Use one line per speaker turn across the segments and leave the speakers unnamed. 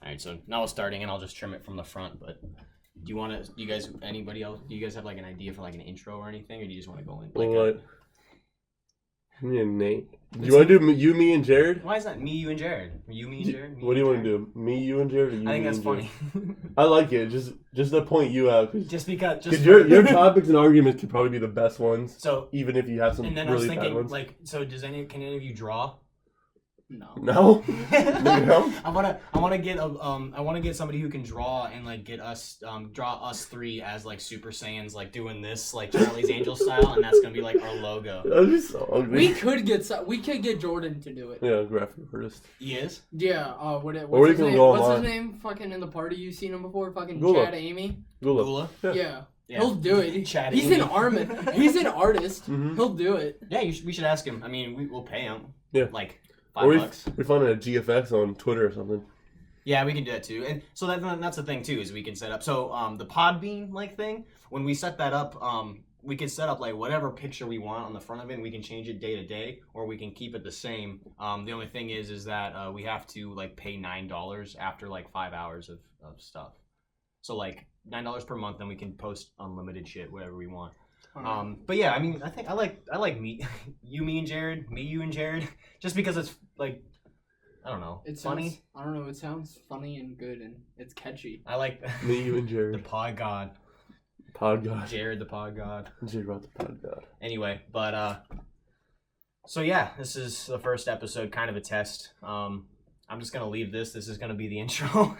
right, so now we're starting, and I'll just trim it from the front. But do you guys have like an idea for like an intro or anything, or do you just want to go in? Like
me and Nate. Do you want to do you, me, and Jared?
Why is that me, you, and Jared? You, me, and Jared?
What do you want to do? Me, you, and Jared? Or you,
I think
me,
that's
and
funny.
I like it. Just to point you out.
Just because.
Because your topics and arguments could probably be the best ones.
So
even if you have some really bad ones. And then I was
thinking, so can any of you draw?
No.
No?
I wanna get somebody who can draw and like get us draw us three as like Super Saiyans, like doing this like Charlie's Angel style, and that's gonna be like our logo.
That'd be so ugly.
We could get Jordan to do it.
Yeah, graphic artist.
He is?
Yeah, what's his name?
What's
his name? Fucking in the party, you seen him before? Fucking
Gula.
Chad Amy?
Gula?
Yeah. He'll do it. He's
Amy.
He's an artist.
Mm-hmm.
He'll do it.
Yeah, we should ask him. I mean, we'll pay him.
Yeah.
Like $5.
We find it at GFX on Twitter or something.
Yeah, we can do that too. And so that's the thing too, is we can set up. So the Podbean like thing, when we set that up, we can set up like whatever picture we want on the front of it, and we can change it day to day, or we can keep it the same. The only thing is that we have to like pay $9 after like 5 hours of stuff. So like $9 per month, then we can post unlimited shit, whatever we want. But yeah, I mean, I think I like me, you, and Jared, just because it's like, I don't know, it's funny.
I don't know, it sounds funny and good, and it's catchy.
I like
me, you, and Jared.
The Pod God.
Pod God.
Jared the Pod God.
Jared the Pod God.
Anyway, but so yeah, this is the first episode, kind of a test. I'm just gonna leave this. This is gonna be the intro,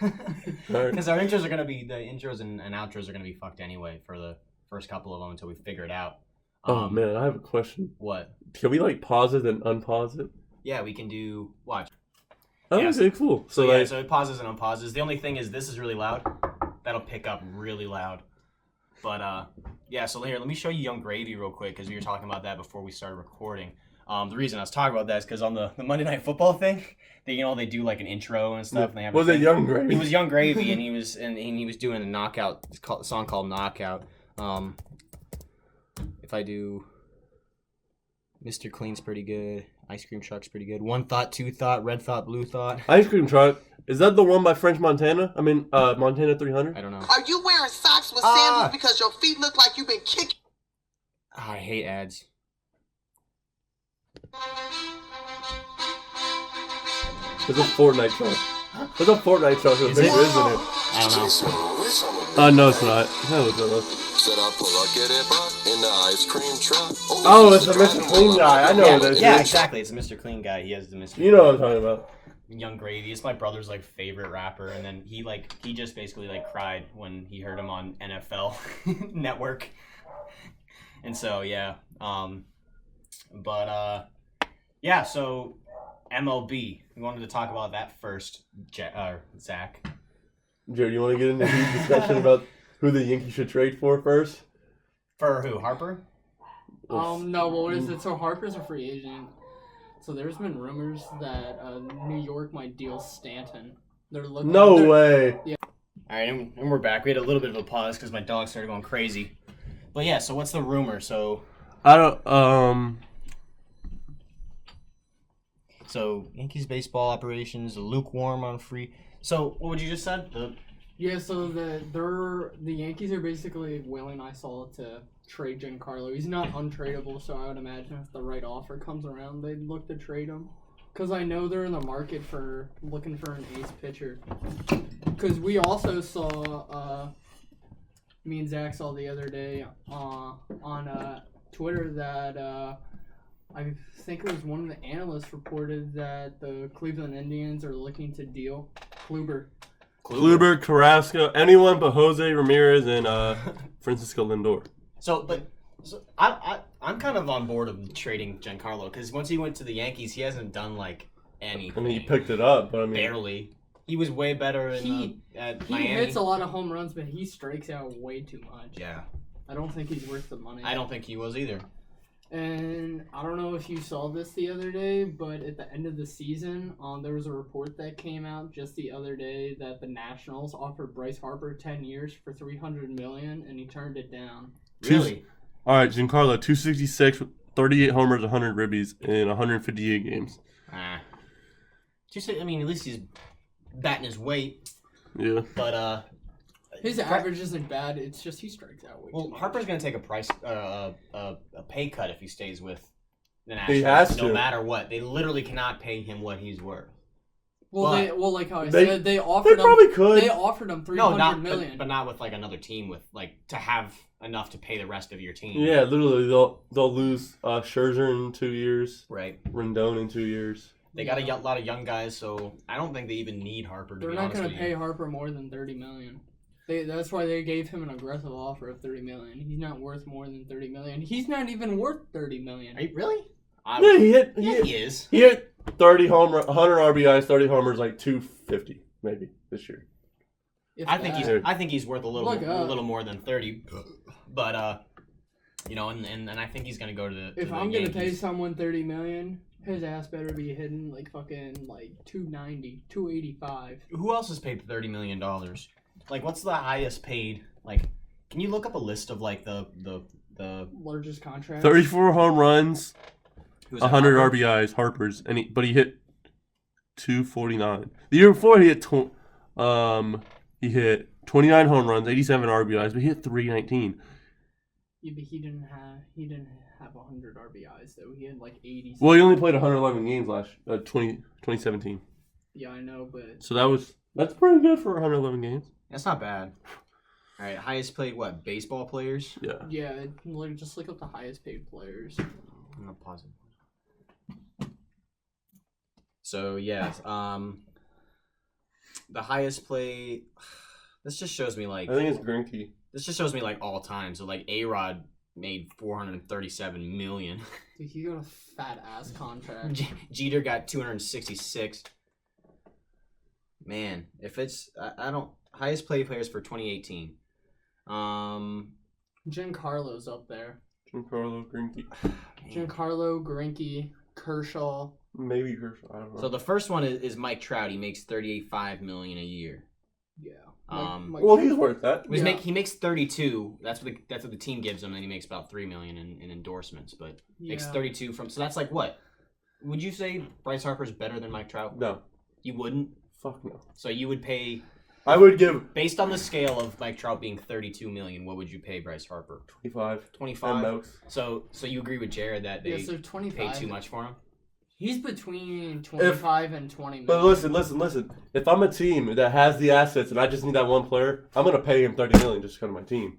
because our intros are gonna be the intros and outros are gonna be fucked anyway for the first couple of them until we figure it out.
Oh man, I have a question.
What?
Can we like pause it and unpause it?
Yeah, we can do. Watch.
Oh, yeah, okay, cool. So
yeah,
like,
so it pauses and unpauses. The only thing is this is really loud. That'll pick up really loud. But yeah. So here, let me show you Young Gravy real quick, because we were talking about that before we started recording. The reason I was talking about that is because on the Monday Night Football thing, they do like an intro and stuff. And they have
was it Young Gravy?
He was Young Gravy, and he was doing a knockout song called Knockout. If I do, Mr. Clean's pretty good. Ice Cream Truck's pretty good. One Thought, Two Thought, Red Thought, Blue Thought.
Ice Cream Truck, is that the one by French Montana? I mean, Montana 300.
I don't know.
Are you wearing socks with sandals because your feet look like you've been kicking?
I hate ads.
There's a Fortnite truck. There's a Fortnite truck with a bigger, isn't it?
I don't
Oh,
know.
no, it's not. No, it's not.
Oh,
it's the Mr. Clean guy. I know what that is.
Yeah, exactly. It's the Mr. Clean guy. He has the Mr.
You know what I'm talking about.
Young Gravy. It's my brother's like favorite rapper, and then he just basically like cried when he heard him on NFL Network. And so yeah, yeah. So MLB. We wanted to talk about that first, Zach.
Jared, you want to get into a discussion about who the Yankees should trade for first?
For who? Harper?
No, what is it? So Harper's a free agent. So there's been rumors that New York might deal Stanton. They're looking.
No way.
Yeah.
All right, and we're back. We had a little bit of a pause because my dog started going crazy. But yeah, so what's the rumor? So
I don't.
So Yankees baseball operations lukewarm on free. So what would you just said?
Yeah, so the Yankees are basically willing, I saw, to trade Giancarlo. He's not untradeable, so I would imagine if the right offer comes around, they'd look to trade him. Because I know they're in the market for looking for an ace pitcher. Because we also saw, me and Zach saw the other day on Twitter that I think it was one of the analysts reported that the Cleveland Indians are looking to deal Kluber,
Carrasco, anyone but Jose Ramirez and Francisco Lindor.
So I'm kind of on board of trading Giancarlo, because once he went to the Yankees, he hasn't done like anything.
I mean, he picked it up, but I mean,
barely. He was way better at Miami.
He hits a lot of home runs, but he strikes out way too much.
Yeah.
I don't think he's worth the money.
I don't think he was either.
And I don't know if you saw this the other day, but at the end of the season, there was a report that came out just the other day that the Nationals offered Bryce Harper 10 years for $300 million, and he turned it down.
Really?
All right, Giancarlo, 266, 38 homers, 100 ribbies in 158 games.
I mean, at least he's batting his weight.
Yeah.
But
His average isn't bad. It's just he strikes out way too
well,
much.
Harper's gonna take a pay cut if he stays with the
He
Nationals.
has
No
to.
matter what, they literally cannot pay him what he's worth.
Well, like how I
they-
said, they
They
offered him.
probably could.
They offered him
No,
$300
not
million.
but not with like another team with like to have enough to pay the rest of your team.
Yeah, literally, they'll lose Scherzer in 2 years,
Right.
Rendon in 2 years.
They got a lot of young guys, so I don't think they even need Harper. To
They're
be
not
honest
going to
with
pay
you.
Harper more than $30 million. That's why they gave him an aggressive offer of $30 million. He's not worth more than $30 million. He's not even worth $30 million.
Are you really?
Yeah,
He is.
He hit 100 RBIs, 30 homers, like 250 maybe this year.
If
I think
that.
I think he's worth a little
Look up.
more than 30, but you know, and I think he's gonna go to the.
If
to
I'm
the
gonna pay
Yankees.
someone $30 million, his ass better be hitting like fucking like 290, 285.
Who else is paid $30 million? Like, what's the highest paid? Like, can you look up a list of like the
Largest contract.
34 home runs,
who's
100
Harper?
RBIs, Harper's, but he hit 249. The year before he hit 29 home runs, 87 RBIs, but he hit 319.
Yeah, but he didn't have 100 RBIs though. He had like 80.
Well, he only played 111 games 2017.
Yeah, I know, but
So that's pretty good for 111 games.
That's not bad. All right, highest paid what? Baseball players.
Yeah.
yeah, just look up the highest paid players.
I'm gonna pause it. So yeah, the highest play. This just shows me like
I think it's Greinke.
this just shows me like all time. So like A-Rod made $437 million.
Dude, he got a fat ass contract.
Jeter got 266. Man, if it's I don't highest play players for 2018.
Giancarlo's up there.
Giancarlo Greinke.
Giancarlo, Greinke, Kershaw.
Maybe Kershaw. I don't know.
So the first one is Mike Trout. He makes $38.5 million a year.
Yeah.
Well, he's worth that.
Yeah.
He makes 32. That's what the team gives him, and he makes about $3 million in endorsements. But makes 32 from. So that's like what? Would you say Bryce Harper's better than Mike Trout?
No.
You wouldn't.
Fuck no.
So you would pay
I would give
based on the scale of Mike Trout being $32 million. What would you pay Bryce Harper?
25.
25.
And Mokes.
So you agree with Jared that they
so 25.
paid too much for him?
He's between 25 and 20
But
million.
listen. If I'm a team that has the assets and I just need that one player, I'm gonna pay him $30 million just to come to my team.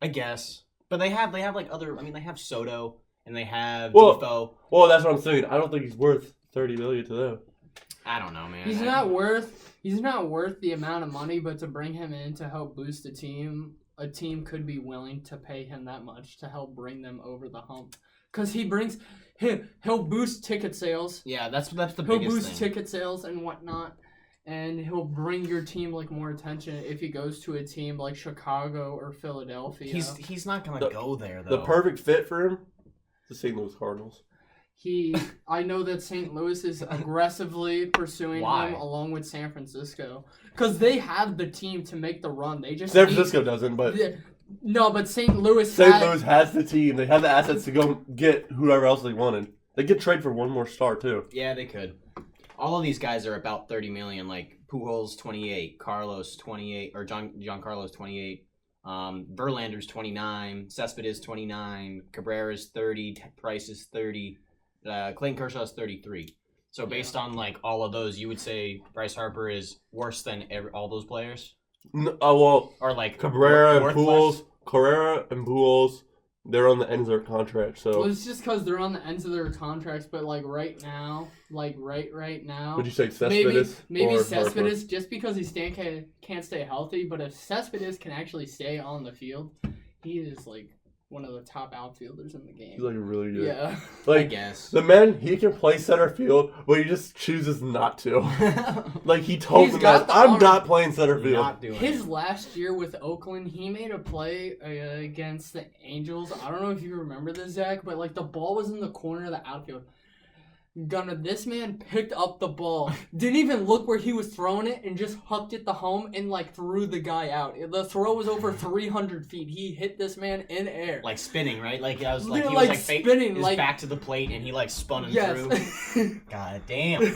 I guess. But they have like other. I mean, they have Soto and they have
Well-
Defoe.
Well, that's what I'm saying. I don't think he's worth $30 million to them.
I don't know, man.
He's not worth the amount of money, but to bring him in to help boost a team could be willing to pay him that much to help bring them over the hump. Because he'll boost ticket sales.
Yeah, that's the
He'll
biggest
boost
thing.
ticket sales and whatnot, and he'll bring your team like more attention if he goes to a team like Chicago or Philadelphia.
He's not gonna
The-
go there though.
The perfect fit for him, the St. Louis Cardinals.
I know that St. Louis is aggressively pursuing
Why?
him along with San Francisco because they have the team to make the run. They just
San
need-
Francisco doesn't, but
No, but St. Louis.
St. Louis has the team. They have the assets to go get whoever else they wanted. They could trade for one more star too.
Yeah, they could. All of these guys are about 30 million. Like Pujols 28, Carlos 28, or Giancarlo's 28. Verlander's 29, Cespedes 29, Cabrera's 30, Price is 30, Clayton Kershaw's 33. So based on like all of those, you would say Bryce Harper is worse than all those players,
Well,
or like
Cabrera and
worth
Pujols, they're on the ends of their contract. So
Well, it's just because they're on the ends of their contracts, but like right now, right now.
would you say Cespedes?
Maybe
or
Cespedes, just because can't stay healthy, but if Cespedes can actually stay on the field, he is like one of the top outfielders in the game.
He's like really good.
Yeah.
I
Like
guess.
the man, he can play center field, but he just chooses not to. Like he told
He's
them
got
that
the
I'm
arm.
not playing center field.
Not doing
His
it.
last year with Oakland, he made a play against the Angels. I don't know if you remember this, Zach, but like the ball was in the corner of the outfield. Gunner, this man picked up the ball, didn't even look where he was throwing it, and just hucked it the home and like threw the guy out. The throw was over 300 feet. He hit this man in air.
Like spinning, right? Like I was like
Yeah,
he
like
was like
spinning,
his
like-
back to the plate, and he like spun him
Yes.
through. God damn.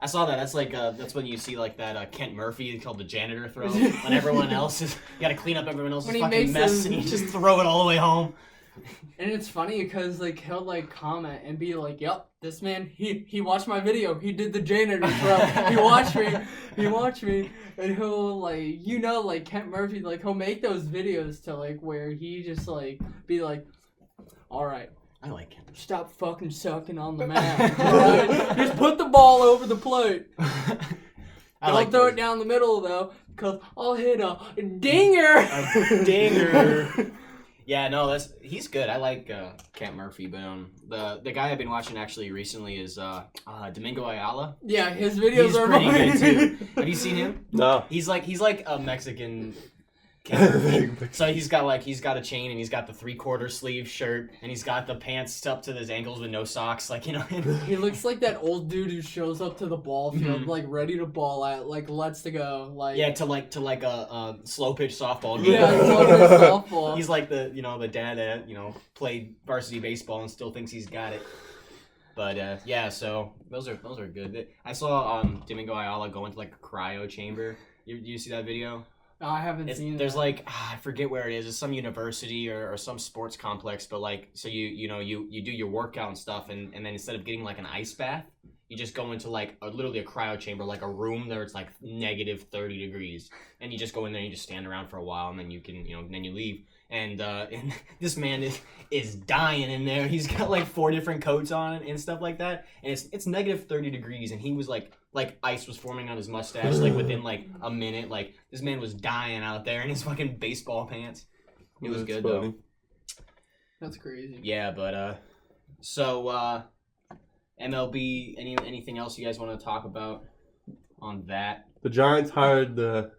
I saw that. That's like that's when you see like that Kent Murphy called the janitor throw. When everyone else is, you gotta clean up everyone else's fucking mess, and you just throw it all the way home.
And it's funny because like he'll like comment and be like, "Yep, this man he watched my video. He did the janitor throw. He watched me." And he'll like like Kent Murphy, like he'll make those videos to like where he just like be like, "All right,
I like him.
stop fucking sucking on the mat. Right? Just put the ball over the plate. Don't throw it down the middle though, cause I'll hit a dinger."
A dinger. Yeah, no, he's good. I like Kent Murphy, but the guy I've been watching actually recently is Domingo Ayala.
Yeah, his videos
He's
are
pretty
funny.
good too. Have you seen him?
No.
He's like a Mexican kid. So he's got a chain and he's got the 3/4 sleeve shirt and he's got the pants up to his ankles with no socks, like, you know.
He looks like that old dude who shows up to the ball field like ready to ball out, like let's to go, like
to a slow pitch softball game.
yeah, softball.
He's like the dad that played varsity baseball and still thinks he's got it. But yeah, so those are good. I saw Domingo Ayala go into like a cryo chamber. You see that video?
No, I haven't seen.
There's
that.
like I forget where it is. It's some university or some sports complex. But like, so you do your workout and stuff, and then instead of getting like an ice bath, you just go into like literally a cryo chamber, like a room there. It's like negative 30 degrees, and you just go in there and you just stand around for a while, and then you can then you leave. And this man is dying in there. He's got like 4 different coats on and stuff like that. And it's negative 30 degrees, and he was like ice was forming on his mustache like within like a minute. Like this man was dying out there in his fucking baseball pants. It was good though.
That's crazy.
Yeah, but so MLB. Anything else you guys want to talk about on that?
The Giants hired the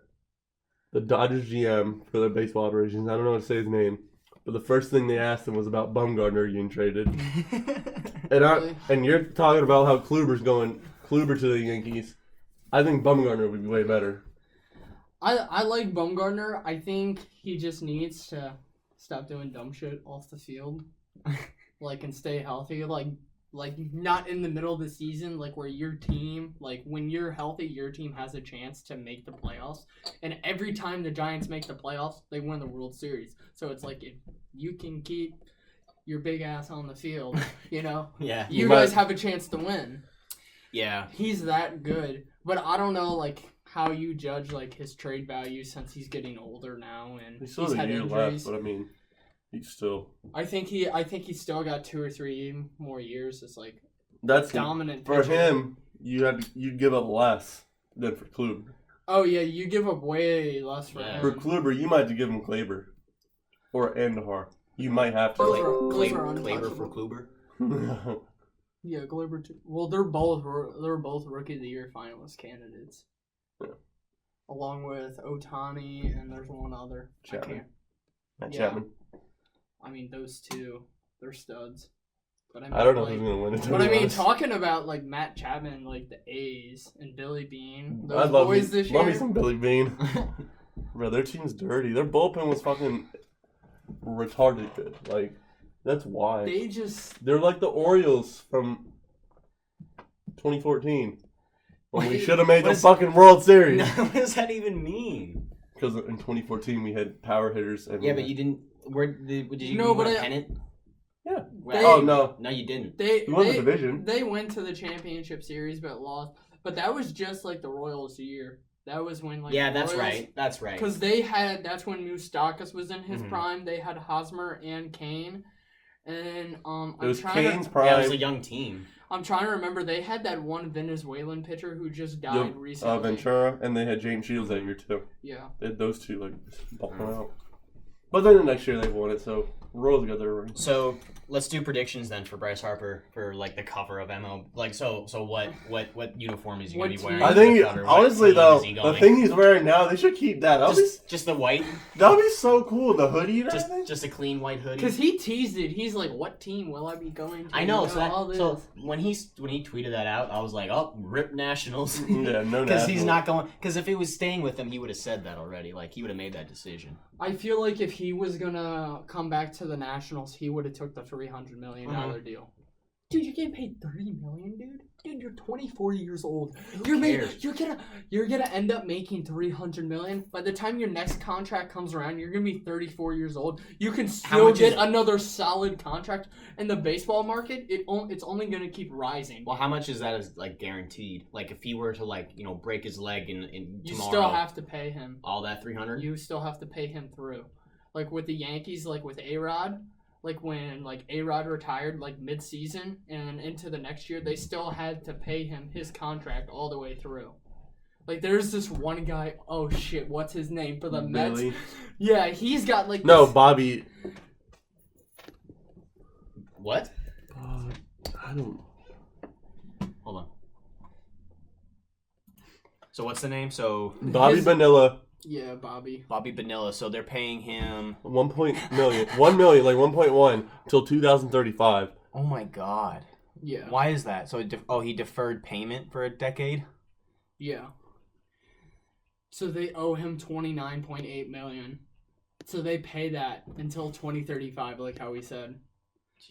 Dodgers GM for their baseball operations. I don't know how to say his name, but the first thing they asked him was about Bumgarner getting traded. And you're talking about how Kluber's going to the Yankees. I think Bumgarner would be way better.
I like Bumgarner. I think he just needs to stop doing dumb shit off the field, like, and stay healthy. Like not in the middle of the season, like where your team, like when you're healthy, your team has a chance to make the playoffs. And every time the Giants make the playoffs, they win the World Series. So it's like if you can keep your big ass on the field,
Yeah.
you guys have a chance to win.
Yeah.
He's that good. But I don't know like how you judge like his trade value since he's getting older now and
He still has a year left, but I mean, he's still.
I think he's still got 2 or 3 more years. It's like
That's
dominant
for
pitcher.
him. You'd give up less than for Kluber.
Oh yeah, you give up way less for him.
For Kluber, you might have to give him Klaber or Andahar. You might have to.
Those are
Klaber for
untouchable.
Kluber.
Yeah, Gleyber too. Well, they're both Rookie of the Year finalist candidates.
Yeah.
Along with Ohtani and there's one other.
Chapman.
Yeah.
Chapman.
I mean, those two, they're studs. But
I don't know who's gonna win it.
But I mean, talking about like Matt Chapman, like the A's and Billy Bean, those
I love
boys this year.
Love me some Billy Bean. Bro, their team's dirty. Their bullpen was fucking retarded good. Like, that's why. They're like the Orioles from 2014. When we should have made the fucking World Series.
What does that even mean?
Because in 2014 we had power hitters.
Yeah, but you didn't. Did you
No,
win
but
a pennant?
Yeah.
They-
no.
No, you didn't.
They
won the division.
They went to the championship series but lost. But that was just like the Royals' year. That was when like
that's right. That's right.
Because that's when Moustakas was in his prime. They had Hosmer and Kane, and
it was Kane's prime.
Yeah, it was a young team.
I'm trying to remember. They had that one Venezuelan pitcher who just died recently.
Ventura, and they had James Shields that year too.
Yeah.
They had those two like balling out. But then the next year they won it, so Royals got their ring.
So let's do predictions then for Bryce Harper for like the cover of MLB. Like so what uniform is he gonna be wearing?
I think
for the cover?
honestly
What
though,
team is he
the
going?
thing he's wearing now, they should keep that.
Just the white,
That'd be so cool. The hoodie and everything.
just a clean white hoodie.
Because he teased it. He's like, "What team will I be going to?"
I know.
all this.
So when he tweeted that out, I was like, "Oh, rip Nationals."
Yeah, no.
Because he's not going. Because if he was staying with them, he would have said that already. Like he would have made that decision.
I feel like if he was gonna come back to the Nationals, he would have took the $300 million deal. Dude, you're getting paid $30 million, dude. Dude, you're 24 years old.
Who cares?
You're gonna end up making $300 million. By the time your next contract comes around, you're gonna be 34 years old. You can still get another solid contract. In the baseball market, it's only gonna keep rising.
Well, how much is that as like guaranteed? Like if he were to like break his leg in
you
tomorrow,
still have to pay him.
All that 300.
You still have to pay him through. Like with the Yankees, like with A-Rod. Like when A-Rod retired mid-season and into the next year, they still had to pay him his contract all the way through. There's this one guy, oh shit, what's his name for the
Billy.
Mets? Yeah, he's got
Bobby.
What?
I don't.
Hold on. So what's the name? So
Bobby Bonilla.
Yeah, Bobby
Bonilla. So they're paying him
1 million, 1.1 till 2035.
Oh my god.
Yeah.
Why is that? So he deferred payment for a decade?
Yeah. So they owe him $29.8 million. So they pay that until 2035, like how we said.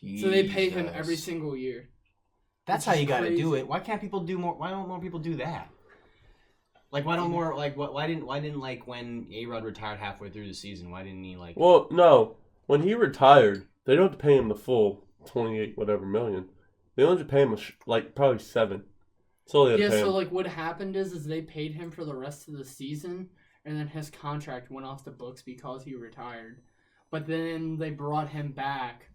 Jesus.
So they pay him every single year.
That's
Which
how you
is
got to
crazy.
do it. Why can't people do more? Why don't more people do that? Why don't more why didn't when A-Rod retired halfway through the season? Why didn't he
Well, no. When he retired, they don't have to pay him the full 28 whatever million. They only have to pay him probably 7. So they
Yeah,
pay
so
him.
what happened is they paid him for the rest of the season, and then his contract went off the books because he retired. But then they brought him back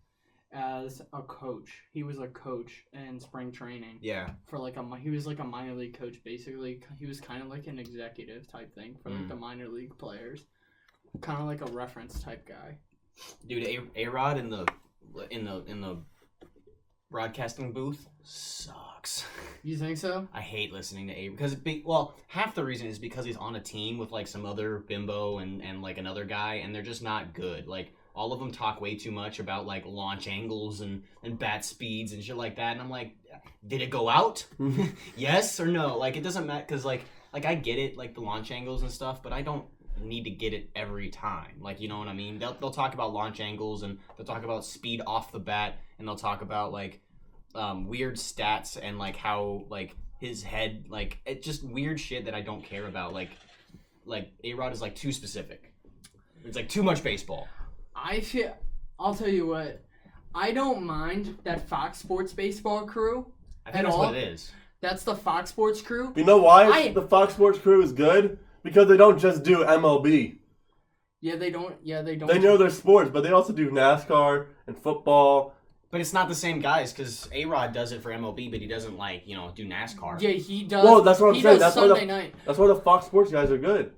as a coach. He was a coach in spring training.
Yeah.
For he was a minor league coach basically. He was kind of like an executive type thing for the minor league players. Kind of like a reference type guy.
Dude, A-Rod in the broadcasting booth sucks.
You think so?
I hate listening to A because half the reason is because he's on a team with some other bimbo and another guy, and they're just not good. All of them talk way too much about launch angles and bat speeds and shit like that, and I'm like, did it go out? Yes or no? It doesn't matter because I get it, the launch angles and stuff, but I don't need to get it every time. You know what I mean? They'll talk about launch angles and they'll talk about speed off the bat, and they'll talk about weird stats and how his head it's just weird shit that I don't care about. A-Rod is too specific. It's too much baseball.
I'll tell you what, I don't mind that Fox Sports baseball crew.
I think that's what it is.
That's the Fox Sports crew.
You know why the Fox Sports crew is good? Because they don't just do MLB.
Yeah, they don't.
They know their sports, but they also do NASCAR and football.
But it's not the same guys because A-Rod does it for MLB, but he doesn't do NASCAR.
Yeah, he does.
Well, that's what I'm saying. That's
Sunday night.
That's why the Fox Sports guys are good.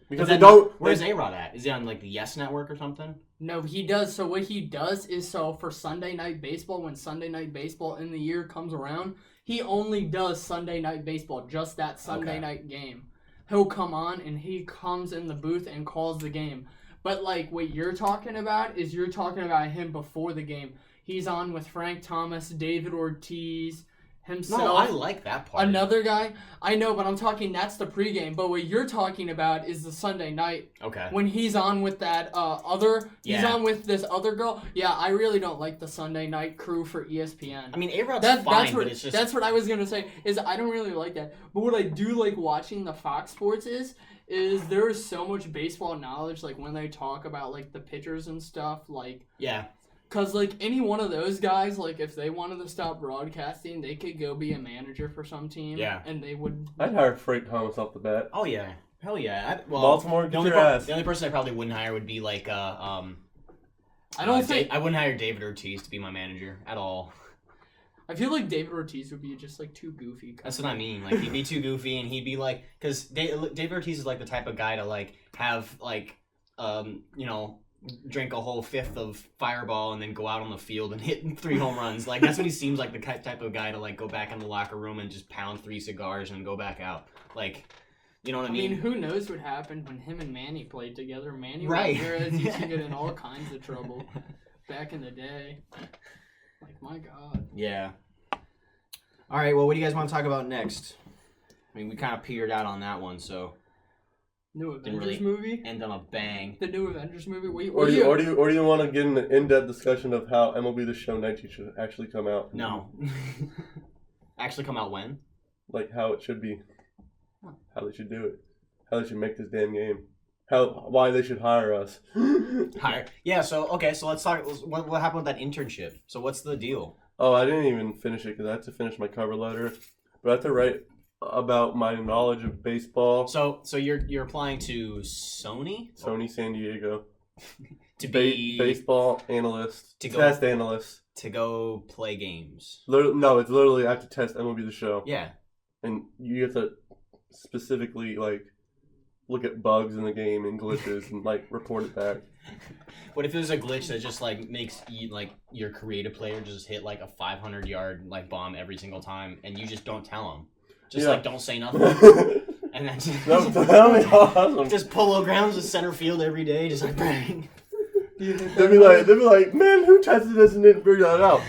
Because
they
they don't.
Where's A-Rod at? Is he on the Yes Network or something?
No, he does. So what he does is for Sunday Night Baseball, when Sunday Night Baseball in the year comes around, he only does Sunday Night Baseball, just that Sunday night game. He'll come on and he comes in the booth and calls the game. But what you're talking about is you're talking about him before the game. He's on with Frank Thomas, David Ortiz, himself.
No, I like that part.
Another guy. I know, but I'm talking that's the pregame. But what you're talking about is the Sunday night.
Okay.
When he's on with that he's on with this other girl. Yeah, I really don't like the Sunday night crew for ESPN.
I mean, A-Rod's fine, but it's just...
That's what I was going to say, is I don't really like that. But what I do like watching the Fox Sports is there is so much baseball knowledge, when they talk about, the pitchers and stuff,
Yeah.
Because, any one of those guys, if they wanted to stop broadcasting, they could go be a manager for some team.
Yeah.
And they would...
I'd hire Frank Thomas off the bat.
Oh, yeah. Hell yeah.
Baltimore, get your ass.
The only person I probably wouldn't hire would be,
I don't think...
I wouldn't hire David Ortiz to be my manager at all.
I feel like David Ortiz would be just, too goofy.
That's what I mean. He'd be too goofy, and he'd be because David Ortiz is, the type of guy to, have, drink a whole fifth of Fireball and then go out on the field and hit 3 home runs. That's what he seems like, the type of guy to, go back in the locker room and just pound 3 cigars and go back out. You know what I mean?
Who knows what happened when him and Manny played together. Manny
Right.
used to get in all kinds of trouble back in the day. My God.
Yeah. All right, well, what do you guys want to talk about next? I mean, we kind of petered out on that one, so...
New
Didn't
Avengers
really
movie?
end on a bang.
The new Avengers movie?
Or do you want to get in an in-depth discussion of how MLB The Show 19 should actually come out?
No. Actually come out when?
Like how it should be. How they should do it. How they should make this damn game. Why they should hire us.
Hire. Yeah, so let's talk. What happened with that internship? So what's the deal?
Oh, I didn't even finish it because I had to finish my cover letter. But I have to write about my knowledge of baseball.
So you're applying to Sony?
Sony San Diego.
To be
baseball analyst.
To go-
Test analyst.
to go play games.
No, it's literally I have to test MLB The Show.
Yeah.
And you have to specifically like look at bugs in the game and glitches and like report it back.
What if there's a glitch that just like makes you like your creative player just hit like a 500-yard like bomb every single time and you just don't tell them? Just like don't say nothing. And then
That'd be awesome.
just polo grounds to center field every day, just like bang.
They'd be like, man, who tested this and didn't figure that out?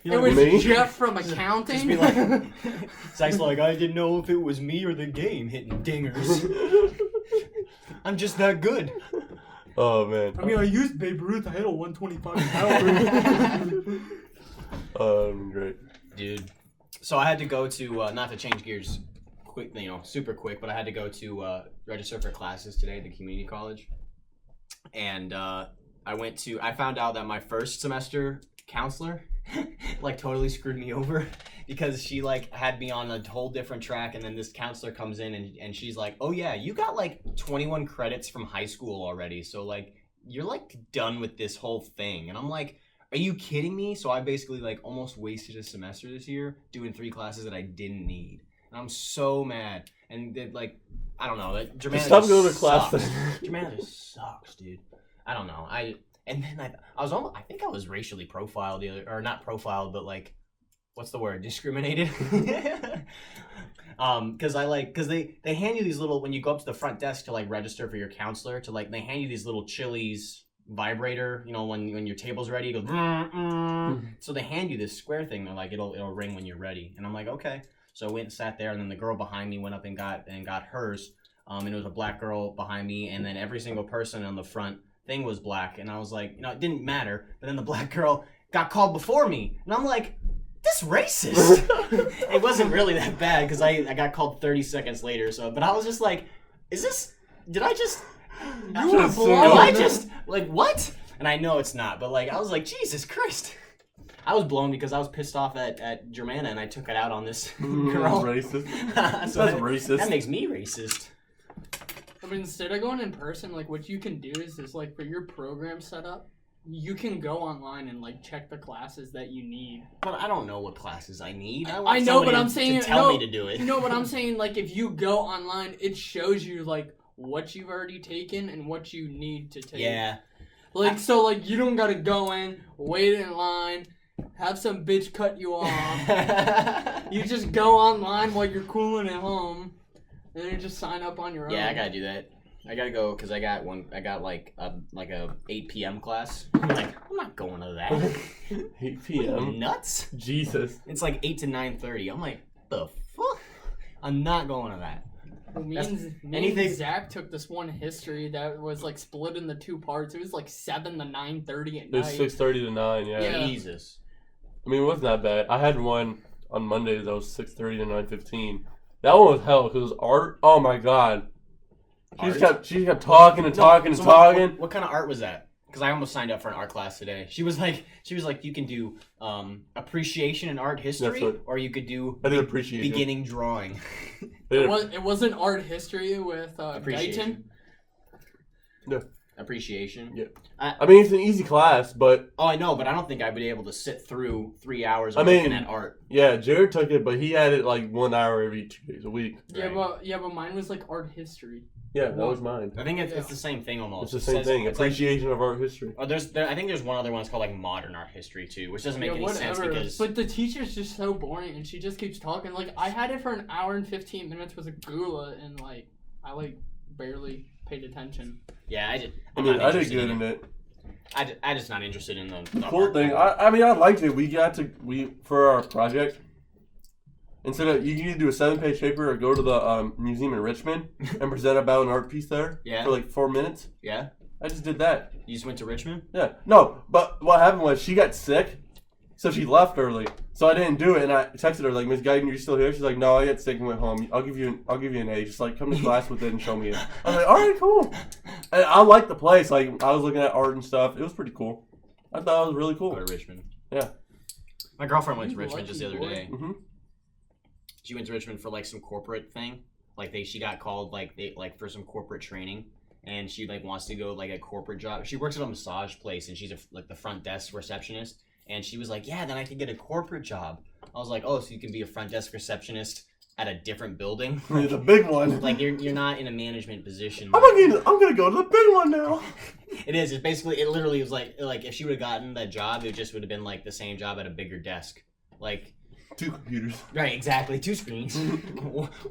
It was
me?
Jeff from accounting.
Just be like, Zach's like, I didn't know if it was me or the game hitting dingers. I'm just that good.
Oh man.
I mean, I used Babe Ruth. I hit a 125 power.
Oh, great.
Dude. So I had to go to, not to change gears quick, super quick, but I had to go to register for classes today at the community college. And I found out that my first semester counselor like totally screwed me over because she like had me on a whole different track, and then this counselor comes in and she's like, oh yeah, you got like 21 credits from high school already, so like you're like done with this whole thing. And I'm like, are you kidding me? So I basically like almost wasted a semester this year doing 3 classes that I didn't need, and I'm so mad. And like, I don't know, that Germana
stop
just
going to class
sucks.
then.
Germana just sucks, dude. I don't know. I think I was racially profiled not profiled, but like, what's the word? Discriminated. Because they hand you these little, when you go up to the front desk to like register for your counselor, to like, they hand you these little Chili's vibrator, when your table's ready, it goes, so they hand you this square thing. They're like, it'll ring when you're ready. And I'm like, okay. So I went and sat there, and then the girl behind me went up and got hers. And it was a black girl behind me, and then every single person on the front thing was black. And I was like, it didn't matter. But then the black girl got called before me, and I'm like, this racist. It wasn't really that bad because I got called 30 seconds later. So, but I was just like, did I just?
You were
Am
blown.
I just like what? And I know it's not, but like I was like, Jesus Christ. I was blown because I was pissed off at Germana, and I took it out on this girl.
Racist.
So
That's racist.
That makes me racist.
I mean, instead of going in person, like what you can do is like for your program setup, you can go online and like check the classes that you need.
But I don't know what classes I need.
I know, but I'm saying
to tell me to do it.
You know what I'm saying? Like if you go online, it shows you like what you've already taken and what you need to take.
Yeah.
Like so, like you don't gotta go in, wait in line, have some bitch cut you off. You just go online while you're cooling at home, and then you just sign up on your own.
Yeah, I gotta do that. I gotta go because I got like a 8 p.m. class. I'm like, I'm not going to that.
8
Are you
p.m.
nuts?
Jesus.
It's like 8 to 9:30. I'm like, the fuck? I'm not going to that.
Me
anything-
and Zach took this one history that was like split into 2 parts. It was like 7 to 9:30 at
It was
night.
6:30 to 9,
Yeah.
Jesus.
I mean, it wasn't that bad. I had one on Mondays that was 6:30 to 9:15. That one was hell because it was art. Oh my god. She kept talking and talking and talking.
What kind of art was that? Because I almost signed up for an art class today. She was like, you can do appreciation and art history, or you could do
I did appreciation.
beginning drawing.
It wasn't art history with
Appreciation.
Guyton.
No.
Appreciation.
Yeah. I mean, it's an easy class, but
Oh, I know, but I don't think I'd be able to sit through 3 hours of
I mean-
looking at art.
yeah, Jared took it, but he had it like 1 hour every 2 days a week.
Right.
But mine was like art history.
Yeah, that was mine.
I think it's the same thing almost.
It's the same thing.
It's like,
Appreciation of art history.
I think there's one other one that's called like modern art history too, which doesn't make any sense because
But the teacher's just so boring, and she just keeps talking. Like I had it for an hour and 15 minutes with a gula, and like I like barely paid attention.
yeah,
I
I'm
mean,
not
I did
interested
good in it.
I just not interested in the
The cool
art
thing,
part.
I mean, I liked it. We for our project, instead of you can either do a 7-page paper or go to the museum in Richmond and present about an art piece there
Yeah.
for like 4 minutes.
Yeah.
I just did that.
You just went to Richmond?
Yeah. No, but what happened was she got sick, so she left early. So I didn't do it, and I texted her like, Miss Guyton, you're still here? She's like, no, I got sick and went home. I'll give you an A. Just like come to class with it and show me it. I was like, all right, cool. And I liked the place. Like I was looking at art and stuff. It was pretty cool. I thought it was really cool.
Go to Richmond.
Yeah.
My girlfriend went to
You
Richmond just the other
lucky boy.
day.
Mm-hmm.
She went to Richmond for like some corporate thing. Like she got called like for some corporate training, and she like wants to go like a corporate job. She works at a massage place, and she's like the front desk receptionist. And she was like, "Yeah, then I could get a corporate job." I was like, "Oh, so you can be a front desk receptionist at a different building?"
The big one.
Like you're not in a management position.
I'm gonna go to the big one now.
It is. It's basically. It literally was like if she would have gotten that job, it just would have been like the same job at a bigger desk. Like
2 computers.
right, exactly. 2 screens.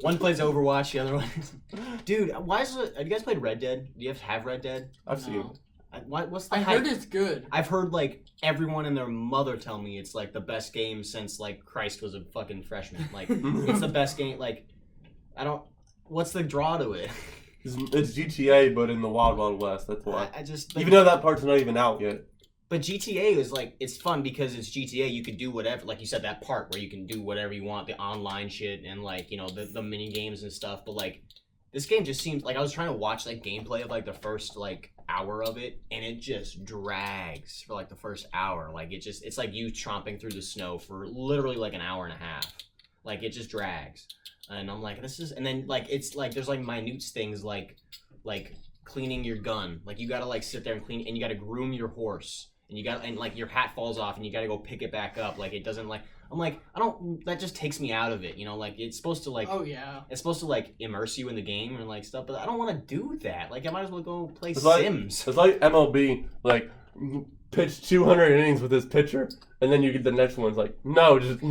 One plays Overwatch, the other one. Dude, why is it? Have you guys played Red Dead? Do you have Red Dead?
I've seen it.
No.
What's the
I
hype?
heard it's good.
I've heard like everyone and their mother tell me it's like the best game since like Christ was a fucking freshman. Like it's the best game. Like I don't. What's the draw to it?
It's GTA, but in the Wild Wild West. That's why.
I just like,
Even though that part's not even out yet.
But GTA is like it's fun because it's GTA. You can do whatever, like you said, that part where you can do whatever you want, the online shit and like the mini games and stuff. But like this game just seems like I was trying to watch like gameplay of like the first like hour of it, and it just drags for like the first hour. Like it's like you tromping through the snow for literally like an hour and a half. Like it just drags, and I'm like this is, and then like it's like there's like minute things like cleaning your gun. Like you gotta like sit there and clean, and you gotta groom your horse. And like your hat falls off and you gotta go pick it back up. Like it doesn't like I'm like I don't that just takes me out of it, like it's supposed to like
Oh yeah.
it's supposed to like immerse you in the game and like stuff, but I don't want to do that. Like I might as well go play
It's
Sims.
It's like MLB, like pitch 200 innings with this pitcher, and then you get the next one. It's like no, just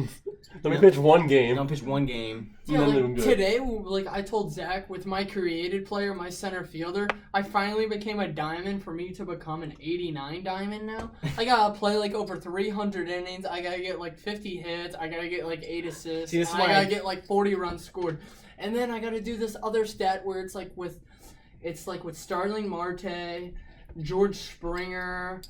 let me pitch one game.
Don't pitch one game.
Yeah,
And then
like
good.
today, like I told Zach, with my created player, my center fielder, I finally became a diamond. For me to become an 89 diamond now, I gotta play like over 300 innings. I gotta get like 50 hits. I gotta get like 8 assists.
See, this is
I
why
gotta get like 40 runs scored. And then I gotta do this other stat where it's like with Starling Marte, George Springer,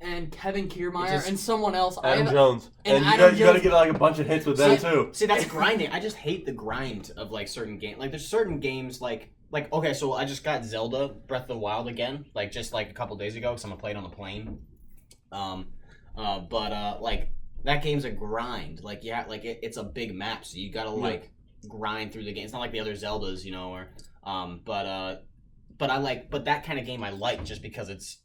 and Kevin Kiermaier, and someone else.
Adam Jones.
and
And
Adam
you gotta
Jones-
get like a bunch of hits with them too.
See, that's grinding. I just hate the grind of like certain games. Like there's certain games like okay, so I just got Zelda Breath of the Wild again, like just like a couple days ago, because I'm gonna play it on the plane. Like that game's a grind. Like yeah, like it's a big map, so you gotta like grind through the game. It's not like the other Zeldas, or but that kind of game I like just because it's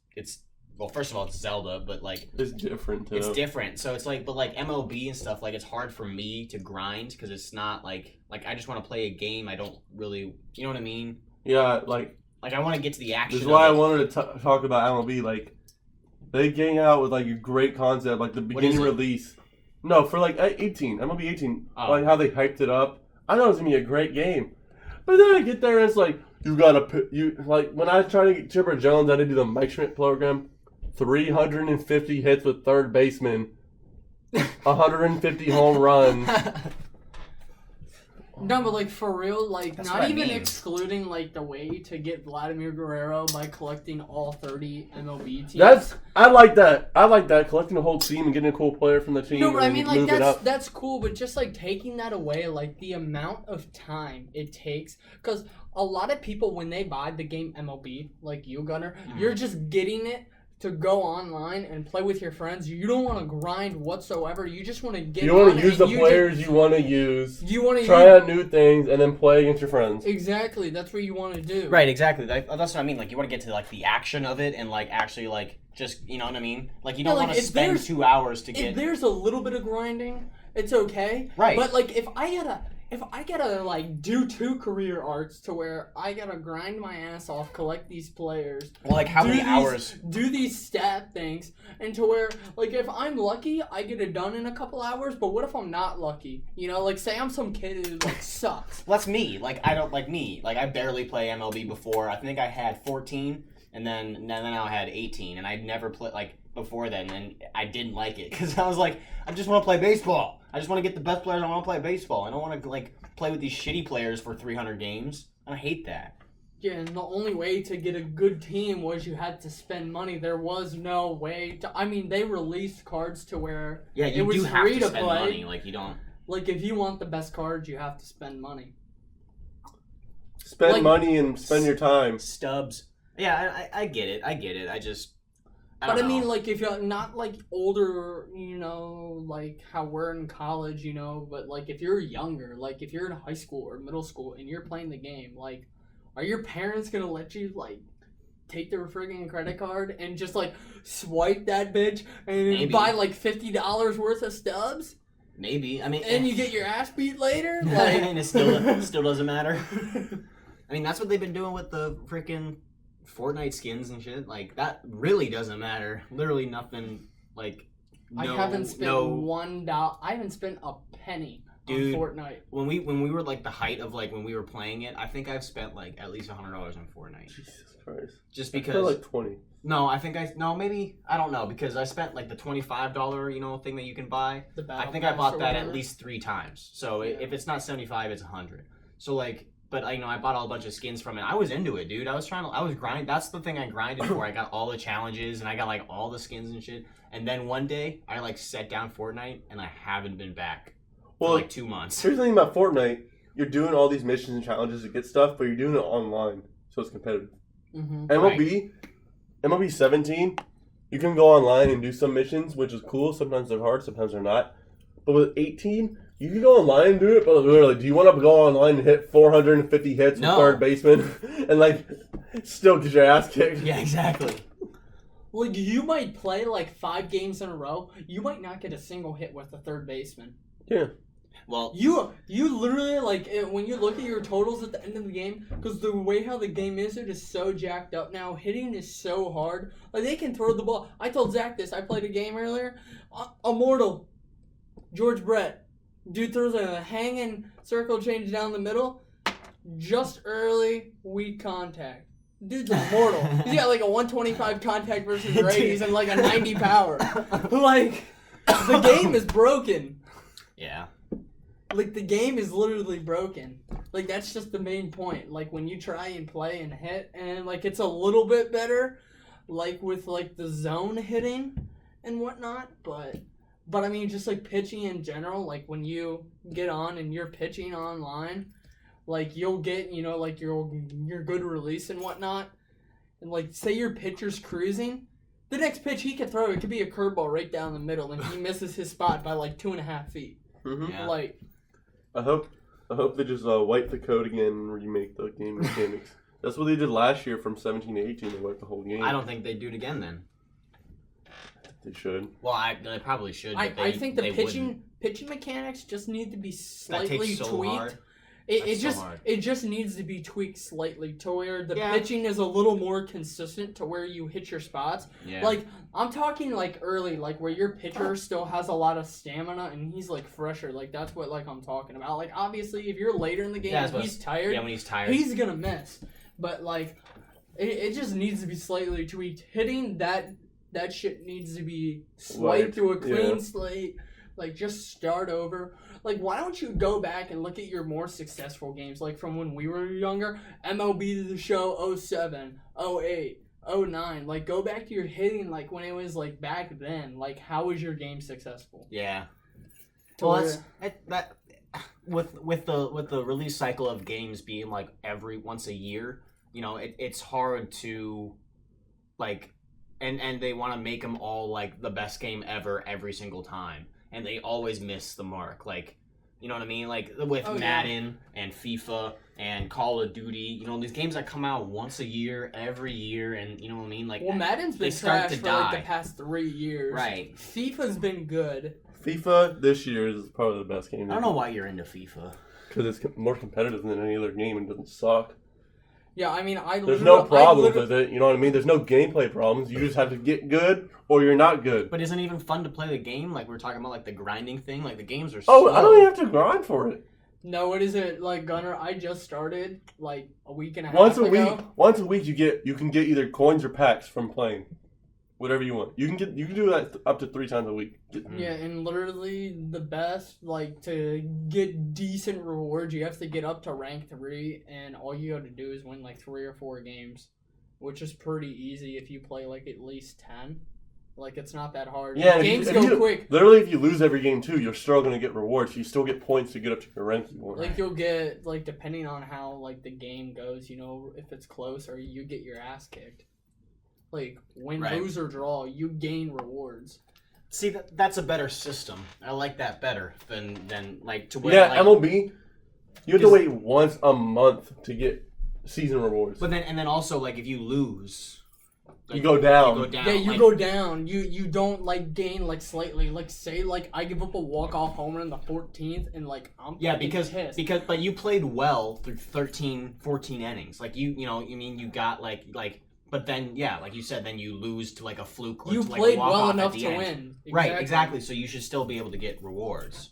well, first of all, it's Zelda, but like
It's different too.
it's different. So it's like, but like MLB and stuff, like it's hard for me to grind because it's not like I just want to play a game. I don't really, you know what I mean?
Yeah, like
I want to get to the action.
this is why I
of it.
wanted to talk about MLB. Like they came out with like a great concept, like the beginning
is it?
release. No, for like 18, MLB 18,
Oh.
like how they hyped it up. I know it's gonna be a great game, but then I get there and it's like you gotta like when I was trying to get Chipper Jones, I had to do the Mike Schmidt program. 350 hits with third baseman, 150 home runs.
No, but like for real, like
That's
not
what I
even
mean.
excluding like the way to get Vladimir Guerrero by collecting all 30 MLB teams.
I like that. I like that, collecting a whole team and getting a cool player from the team.
No, but I
and
mean like
moving up.
that's cool, but just like taking that away, like the amount of time it takes, because a lot of people when they buy the game MLB, like you, Gunner, you're just getting it to go online and play with your friends. You don't want to grind whatsoever. You just want to get.
You want
on
to use
and
the
you
players you want to use.
You want to
try out new things and then play against your friends.
Exactly. That's what you want to do.
Right, exactly. That's what I mean. Like you want to get to like the action of it and like actually like just you know what I mean. Like you don't
like,
want to
if
spend
there's-
2 hours to
If
get.
there's a little bit of grinding, it's okay.
Right.
But like if I gotta like do 2 career arts to where I gotta grind my ass off, collect these players.
Well, like how
do
many
these-
hours?
Do these stat things, and to where like if I'm lucky, I get it done in a couple hours. But what if I'm not lucky? Like say I'm some kid who like sucks.
Well, that's me. Like I don't like me. Like I barely play MLB before. I think I had 14, and then now I had 18, and I'd never play like before then, and I didn't like it because I was like, I just want to play baseball. I just want to get the best players. I want to play baseball. I don't want to like play with these shitty players for 300 games. I hate that.
Yeah, and the only way to get a good team was you had to spend money. There was no way to. I mean, they released cards to where
Yeah, you
it was
do have
free
to
to
spend
play.
money. Like you don't.
Like if you want the best cards, you have to spend money.
Spend
Like-
money and spend your time.
Stubs. Yeah, I get it. I get it. I just.
But I
don't
mean,
know.
like, if you're not, like, older, like how we're in college, but, like, if you're younger, like, if you're in high school or middle school and you're playing the game, like, are your parents gonna let you, like, take their friggin' credit card and just, like, swipe that bitch and
Maybe.
buy, like, $50 worth of stubs?
Maybe. I mean,
And you get your ass beat later?
and it still doesn't matter. I mean, that's what they've been doing with the freaking Fortnite skins and shit. Like that really doesn't matter. Literally nothing. Like no,
I haven't spent
no.
$1. I haven't spent a penny
Dude.
on Fortnite.
When we were like the height of like when we were playing it, I think I've spent like at least $100 on Fortnite.
Jesus Christ.
Just
I
because.
feel like 20.
No, I think maybe I don't know because I spent like the $25 thing that you can buy.
The
I
Battle
think I
Pass
bought
or
that
whatever.
at least 3 times. So
Yeah.
if it's not 75, it's 100. So like, but I bought a bunch of skins from it. I was into it, dude. I was grinding. That's the thing I grinded for. I got all the challenges and I got like all the skins and shit. And then one day I like set down Fortnite and I haven't been back for
Well,
like 2 months.
Here's the thing about Fortnite. You're doing all these missions and challenges to get stuff, but you're doing it online. So it's competitive.
Mm-hmm.
MLB 17, you can go online and do some missions, which is cool. Sometimes they're hard, sometimes they're not. But with 18, you can go online and do it, but literally, do you want to go online and hit 450 hits
No.
with third baseman and like still get your ass kicked?
Yeah, exactly.
Like, you might play, like, 5 games in a row. You might not get a single hit with the third baseman.
Yeah.
Well,
You literally, like, when you look at your totals at the end of the game, because the way how the game is, it is so jacked up now. Hitting is so hard. Like, they can throw the ball. I told Zach this. I played a game earlier. Immortal. George Brett. Dude throws a hanging circle change down the middle. Just early, weak contact. Dude's immortal. He's got like a 125 contact versus Brady's and like a 90 power. Like, the game is broken.
yeah.
Like, the game is literally broken. Like, that's just the main point. Like, when you try and play and hit, and, like, it's a little bit better, like, with, like, the zone hitting and whatnot, but I mean, just, like, pitching in general, like, when you get on and you're pitching online, like, you'll get, like, your good release and whatnot, and, like, say your pitcher's cruising, the next pitch he could throw, it could be a curveball right down the middle, and he misses his spot by, like, 2.5 feet.
Mm-hmm.
Yeah.
Like,
I hope they just wipe the code again and remake the game mechanics. That's what they did last year from 17 to 18. They wiped the whole game.
I don't think they'd do it again then.
They should.
Well, they probably should. But
I think the
they
pitching mechanics just need to be
That
slightly
takes so
tweaked.
hard.
It
That's so
just
hard.
it just needs to be tweaked slightly to where the
Yeah.
pitching is a little more consistent to where you hit your spots.
Yeah.
Like, I'm talking like early, like where your pitcher still has a lot of stamina and he's like fresher. Like, that's what like I'm talking about. Like, obviously if you're later in the game
Yeah,
and he's tired,
yeah, when he's tired.
he's gonna miss. But like it just needs to be slightly tweaked. Hitting that shit needs to be swiped to a clean
yeah.
slate. Like, just start over. Like, why don't you go back and look at your more successful games, like from when we were younger? MLB The Show 07, 08, 09. Like, go back to your hitting, like, when it was, like, back then. Like, how was your game successful?
Yeah.
To
Well,
where-
that with the release cycle of games being like every once a year, it's hard to like, and they want to make them all like the best game ever every single time, and they always miss the mark. Like, you know what I mean? Like with
Oh, yeah.
Madden and FIFA and Call of Duty, these games that come out once a year, every year, and you know what I mean? Like,
Well, Madden's
they
been
start
trash
to
for, like,
die.
the past 3 years.
Right.
FIFA's been good.
FIFA this year is probably the best game.
I don't know why you're into FIFA.
Because it's more competitive than any other game and doesn't suck.
Yeah, I mean,
There's no problems with it, you know what I mean? There's no gameplay problems. You just have to get good or you're not good.
But isn't it even fun to play the game? Like we were talking about, like the grinding thing. Like the games are.
Oh,
slow.
I don't even have to grind for it.
No, what is it, like, Gunner? I just started, like, a week and a half
Once a
ago.
week, you can get either coins or packs from playing. whatever you want. You can do that up to 3 times a week.
Yeah, and literally the best, like, to get decent rewards, you have to get up to rank 3, and all you have to do is win, like, 3 or 4 games, which is pretty easy if you play, like, at least 10. Like, it's not that hard.
Yeah,
games go quick.
Literally, if you lose every game, too, you're still going to get rewards. You still get points to get up to your rank you want.
Like, you'll get, like, depending on how, like, the game goes, you know, if it's close, or you get your ass kicked. Like, win, lose, or draw, you gain rewards.
See, that's a better system. I like that better than like, to win.
Yeah,
like,
MLB, you have to wait once a month to get season rewards.
But then also, like, if you lose...
You go down.
Yeah, you go down. You don't, like, gain, like, slightly. Like, say, like, I give up a walk-off homer in the 14th, and, like, I'm
because
pissed.
but you played well through 13, 14 innings. Like, you mean, you got, like... But then, yeah, like you said, then you lose to, like, a fluke or
you
to, like,
played
a walk-off
well enough
at the
to
end.
win. Exactly.
Right, exactly. So you should still be able to get rewards.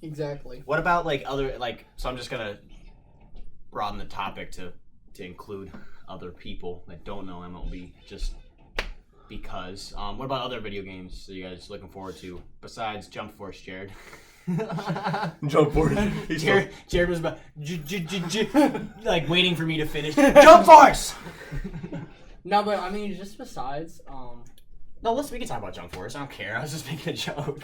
Exactly.
What about, like, other, like... So I'm just gonna broaden the topic to include other people that don't know MLB, just because. What about other video games that you guys looking forward to besides Jump Force, Jared?
Jump Force.
Jared was about like waiting for me to finish. Jump Force.
No, but I mean, just besides.
No, we can talk about Jump Force. I don't care. I was just making a joke.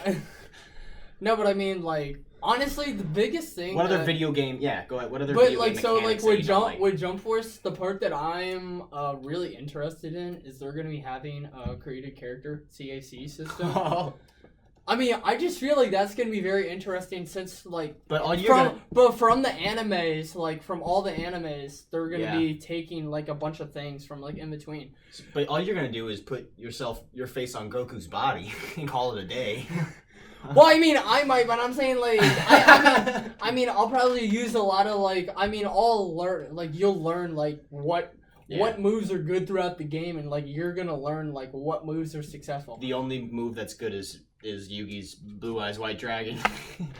No, but I mean, like, honestly, the biggest thing.
What other video game? Yeah, go ahead. What other?
But
video
like,
game
so like
mechanics
with Jump Force, the part that I'm really interested in is they're gonna be having a created character CAC system.
Oh.
I mean, I just feel like that's gonna be very interesting since, like,
but
from the animes, like, from all the animes, they're gonna be taking, like, a bunch of things from, like, in between.
But all you're gonna do is put your face on Goku's body and call it a day.
Well, I mean, I might, but I'm saying, like, I mean, I'll probably use a lot of, like, I mean, I'll learn, like, you'll learn, like, what moves are good throughout the game, and, like, you're gonna learn, like, what moves are successful.
The only move that's good is Yugi's Blue Eyes White Dragon.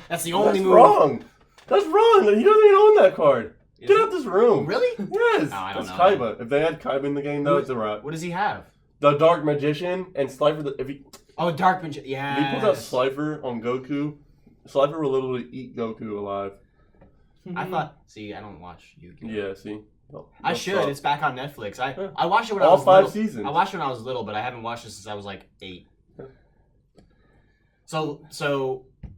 That's the only move.
That's wrong. He doesn't even own that card. Get out this room.
Really?
Yes.
No, I don't
that's
know.
Kaiba. If they had Kaiba in the game, though, it's a wrap.
What does he have?
The Dark Magician and Slifer.
Dark Magician. Yeah.
If he puts out Slifer on Goku, Slifer will literally eat Goku alive.
I thought. See, I don't watch Yu-Gi-Oh.
Yeah. See.
I should. Stop. It's back on Netflix. I watched it when I was
all 5
little.
seasons.
I watched it when I was little, but I haven't watched it since I was like 8. So,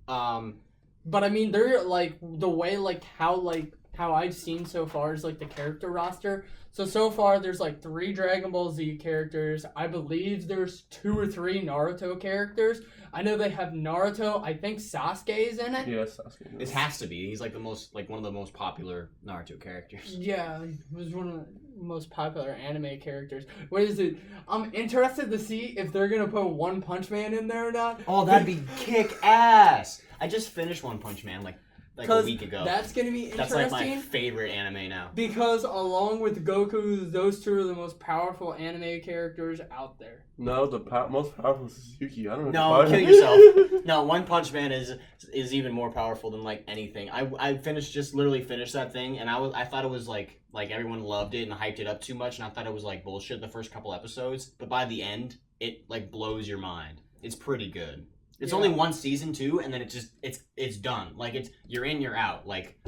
but I mean, they're like the way how I've seen so far is like the character roster. So far there's like 3 Dragon Ball Z characters. I believe there's 2 or 3 Naruto characters. I know they have Naruto. I think Sasuke is in it.
Yes, Sasuke.
It has to be. He's like one of the most popular Naruto characters.
Yeah, he was one of the most popular anime characters. What is it? I'm interested to see if they're gonna put One Punch Man in there or not.
Oh, that'd be kick ass! I just finished One Punch Man like a week ago.
That's gonna be interesting.
That's like my favorite anime now.
Because along with Goku, those 2 are the most powerful anime characters out there.
No, the most powerful is Suzuki. I don't know.
No, kill yourself. No, One Punch Man is even more powerful than like anything. I literally finished that thing, and I thought it was like everyone loved it and hyped it up too much, and I thought it was like bullshit the first couple episodes. But by the end, it like blows your mind. It's pretty good. It's only 1 season too, and then it's done. Like you're in, you're out. Like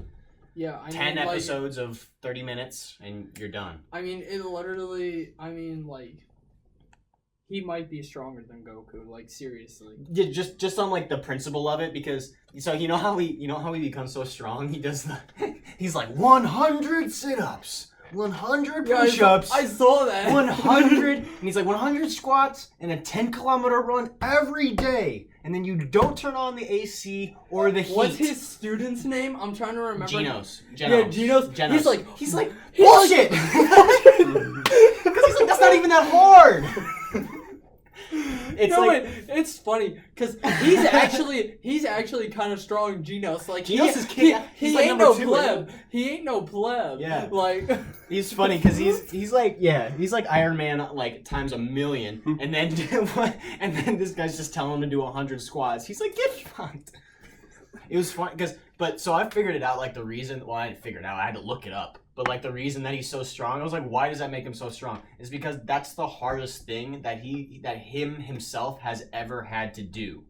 10 episodes of 30 minutes, and you're done.
I mean, it literally. I mean, like, he might be stronger than Goku. Like, seriously.
Yeah, just on like the principle of it, because so you know how he becomes so strong. He does he's like 100 sit-ups. 100 push-ups.
I saw that.
100, and he's like 100 squats and a 10-kilometer run every day. And then you don't turn on the AC or the heat.
What's his student's name? I'm trying to remember.
Genos.
Yeah, Genos. He's like
bullshit. Because he's like, that's not even that hard.
It's funny because he's actually kind of strong. Genos, like
Genos is
he
like
ain't no
2,
pleb. He ain't no pleb.
Yeah,
like
he's funny because he's like Iron Man like times 1,000,000, and then this guy's just telling him to do 100 squats. He's like, get fucked. It was fun so I figured it out, like the reason. Well, I didn't figure it out. I had to look it up. But like the reason that he's so strong, I was like, why does that make him so strong? Is because that's the hardest thing that himself has ever had to do.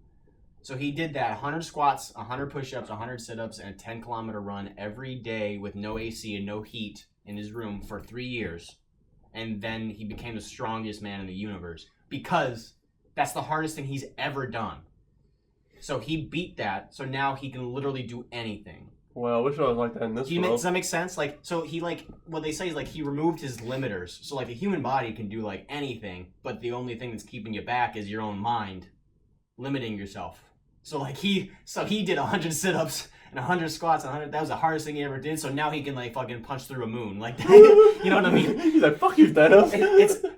So he did that 100 squats, 100 push-ups, 100 sit-ups, and a 10-kilometer run every day with no AC and no heat in his room for 3 years. And then he became the strongest man in the universe because that's the hardest thing he's ever done. So he beat that, so now he can literally do anything.
Well, I wish I was like that in this world.
Does that make sense? Like, so he like what they say is like he removed his limiters. So like the human body can do like anything, but the only thing that's keeping you back is your own mind, limiting yourself. So like he did 100 sit-ups and 100 squats, and 100. That was the hardest thing he ever did. So now he can like fucking punch through a moon, like you know what I mean?
He's like, fuck you, Thanos.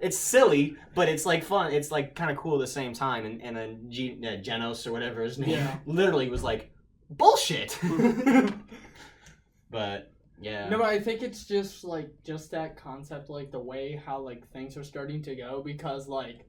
It's silly, but it's like fun. It's like kind of cool at the same time. And then Genos or whatever his name literally was like bullshit. But yeah.
No, but I think it's just that concept, like the way how like things are starting to go, because like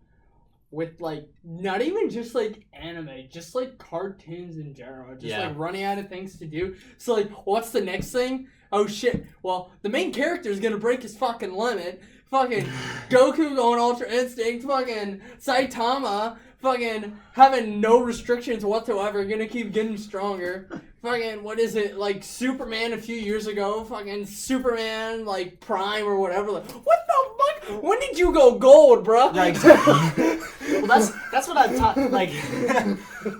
with like not even just like anime, just like cartoons in general, just like running out of things to do. So like, what's the next thing? Oh shit! Well, the main character is gonna break his fucking limit. Fucking Goku going Ultra Instinct. Fucking Saitama. Fucking having no restrictions whatsoever. Gonna keep getting stronger. Fucking, what is it? Like Superman a few years ago. Fucking Superman, like Prime or whatever. Like, what the fuck? When did you go gold, bro?
Yeah, exactly. Well, that's what I taught. Like,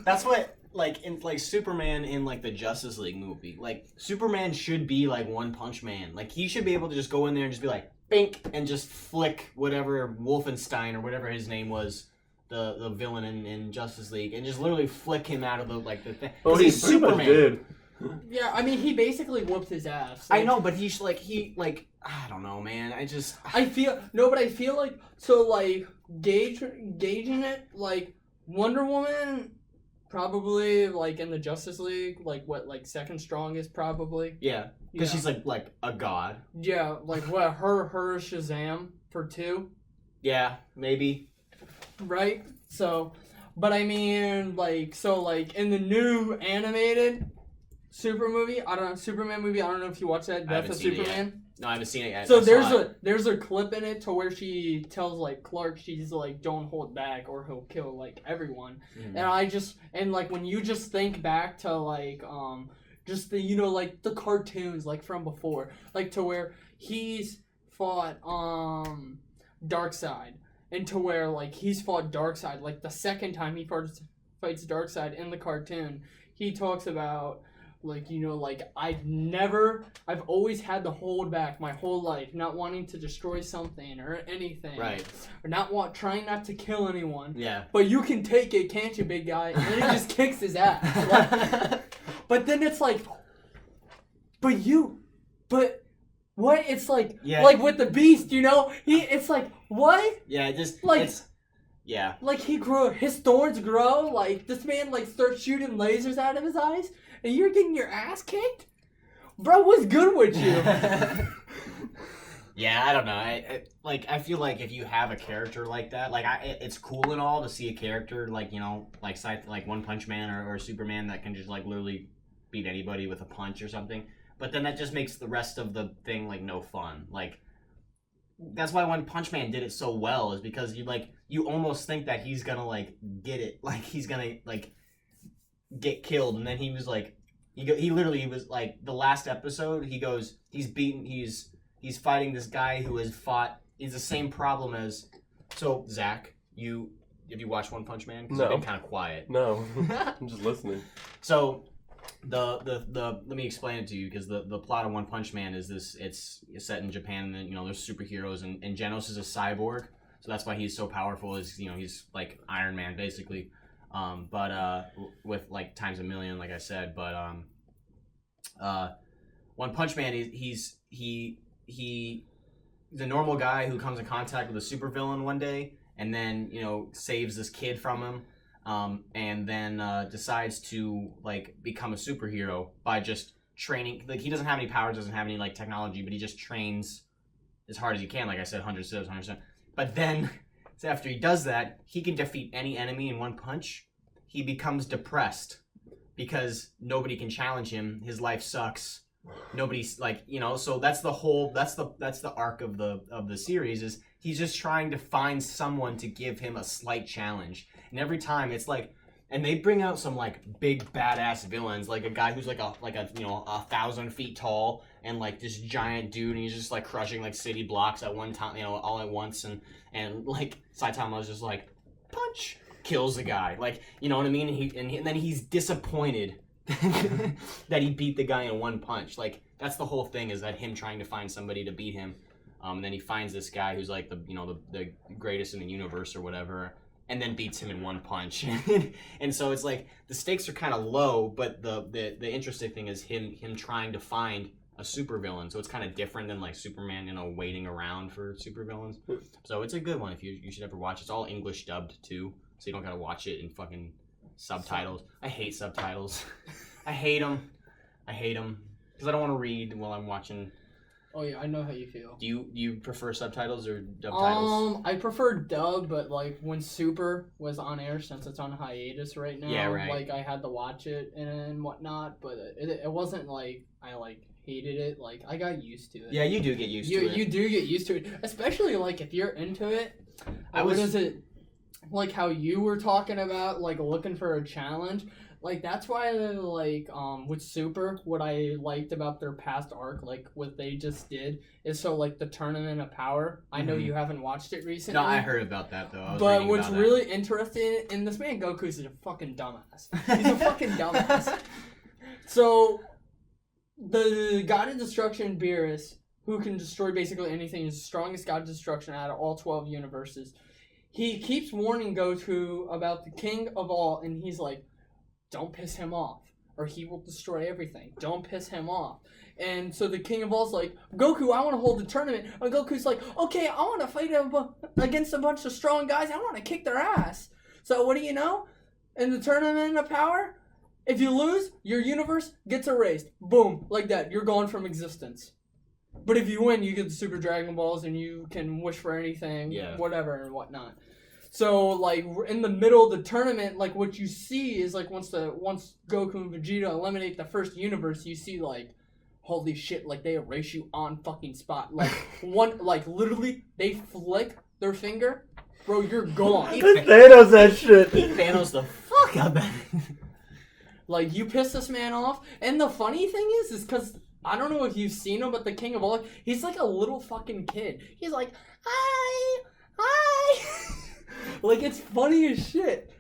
that's what. Like in like Superman in like the Justice League movie, like Superman should be like One Punch Man. Like he should be able to just go in there and just be like bink and just flick whatever Wolfenstein or whatever his name was, the villain in Justice League, and just literally flick him out of the like the thing.
Oh, he's Superman. Did.
Yeah, I mean he basically whooped his ass.
Like, I know, but he I don't know, man. I
feel like so like gauging it like Wonder Woman. Probably like in the Justice League, like what, like second strongest probably.
Yeah, because she's like a god.
Yeah, like what her Shazam for 2.
Yeah, maybe.
Right. So, but I mean, like in the new animated Superman movie, I don't know if you watched that. Death of Superman.
No, I haven't seen it yet.
So there's a clip in it to where she tells like Clark, she's like, don't hold back or he'll kill like everyone. Mm-hmm. And like when you just think back to like just the like the cartoons like from before, like to where he's fought Darkseid, and to where like he's fought Darkseid, like the second time he fights Darkseid in the cartoon, he talks about like, like I've always had to hold back my whole life, not wanting to destroy something or anything.
Right.
Or trying not to kill anyone.
Yeah.
But you can take it, can't you, big guy? And then he just kicks his ass. Like, but then it's like, but what? It's like, like with the Beast, it's like, what?
Yeah, just,
like,
yeah.
Like his thorns grow, like this man like starts shooting lasers out of his eyes. And you're getting your ass kicked? Bro, what's good with you?
Yeah, I don't know. I feel like if you have a character like that, like it's cool and all to see a character like like One Punch Man or Superman that can just like literally beat anybody with a punch or something. But then that just makes the rest of the thing like no fun. Like that's why One Punch Man did it so well, is because you almost think that he's gonna like get it, like he's gonna like get killed, and then he was like he literally was like the last episode he's fighting this guy who has fought is the same problem as. So Zach, have you watched One Punch Man? Because
No.
you've been kind of quiet.
No. I'm just listening.
So the let me explain it to you, because the plot of One Punch Man is this. It's set in Japan, and there's superheroes, and Genos is a cyborg, so that's why he's so powerful. He's like Iron Man basically. But with like times a million, like I said. But One Punch Man, he's a normal guy who comes in contact with a supervillain one day, and then saves this kid from him, and then decides to like become a superhero by just training. Like he doesn't have any powers, doesn't have any like technology, but he just trains as hard as he can. Like I said, 100 sit-ups, 100%. But then. So after he does that, he can defeat any enemy in one punch. He becomes depressed because nobody can challenge him. His life sucks. nobody's like, so that's the arc of the series is he's just trying to find someone to give him a slight challenge. And every time it's like, and they bring out some like big badass villains, like a guy who's like a 1,000 feet tall and like this giant dude, and he's just like crushing like city blocks at one time, all at once, and like Saitama was just like punch, kills the guy, like, you know what I mean? And then he's disappointed that he beat the guy in one punch. Like, that's the whole thing, is that him trying to find somebody to beat him. And then he finds this guy who's like the greatest in the universe or whatever, and then beats him in one punch. And so it's like the stakes are kind of low, but the interesting thing is him trying to find a supervillain. So it's kind of different than like Superman, waiting around for supervillains. So it's a good one if you should ever watch. It's all English dubbed too, so you don't gotta watch it in fucking subtitles. I hate subtitles. I hate them because I don't want to read while I'm watching.
Oh yeah, I know how you feel.
Do you prefer subtitles or dub titles?
I prefer dub, but like when Super was on air, since it's on hiatus right now,
yeah, right.
Like I had to watch it and whatnot, but it wasn't like I like hated it. Like I got used to it.
Yeah, you do get used to it.
You do get used to it, especially like if you're into it. What is it? Like how you were talking about, like looking for a challenge. Like that's why, like with Super, what I liked about their past arc, like what they just did, is so like the Tournament of Power. I know you haven't watched it recently.
No, I heard about that though.
But what's really interesting, and this man Goku's a fucking dumbass. He's a fucking dumbass. So the God of Destruction, Beerus, who can destroy basically anything, is the strongest God of Destruction out of all 12 universes. He keeps warning Goku about the King of All, and he's like, don't piss him off, or he will destroy everything. Don't piss him off. And so the King of All's like, Goku, I want to hold the tournament. And Goku's like, okay, I want to fight against a bunch of strong guys. I want to kick their ass. So what do you know? In the Tournament of Power, if you lose, your universe gets erased. Boom, like that. You're gone from existence. But if you win, you get the Super Dragon Balls, and you can wish for anything, whatever, and whatnot. So, like, in the middle of the tournament, like, what you see is, like, once Goku and Vegeta eliminate the first universe, you see, like, holy shit, like, they erase you on fucking spot. Like, literally, they flick their finger, bro, you're gone.
Thanos that shit.
Thanos the fuck out of that.
Like, you piss this man off, and the funny thing is because, I don't know if you've seen him, but the King of All, he's like a little fucking kid. He's like, hi. Like, it's funny as shit.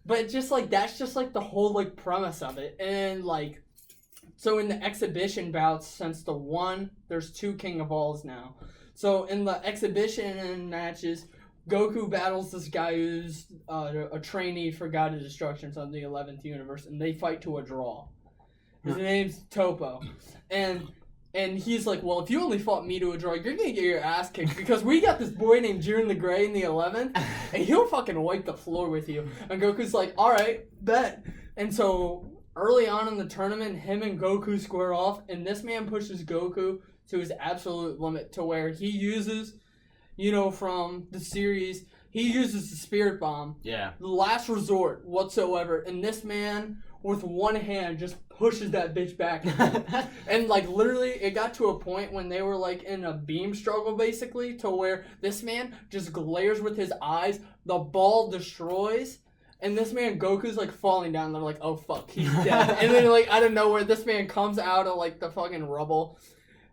But just, like, that's just, like, the whole, like, premise of it. And, like, so in the exhibition bouts, since the one, there's 2 King of Alls now. So in the exhibition matches, Goku battles this guy who's a trainee for God of Destruction on the 11th universe, and they fight to a draw. His name's Topo. And he's like, well, if you only fought me to a draw, you're going to get your ass kicked because we got this boy named Jiren the Grey in the 11th, and he'll fucking wipe the floor with you. And Goku's like, all right, bet. And so early on in the tournament, him and Goku square off, and this man pushes Goku to his absolute limit to where he uses, from the series, he uses the Spirit Bomb.
Yeah.
The last resort whatsoever. And this man, with one hand, just pushes that bitch back. And, like, literally, it got to a point when they were, like, in a beam struggle, basically, to where this man just glares with his eyes, the ball destroys, and this man, Goku's, like, falling down. They're like, oh, fuck, he's dead. And then, like, out of nowhere, this man comes out of, like, the fucking rubble,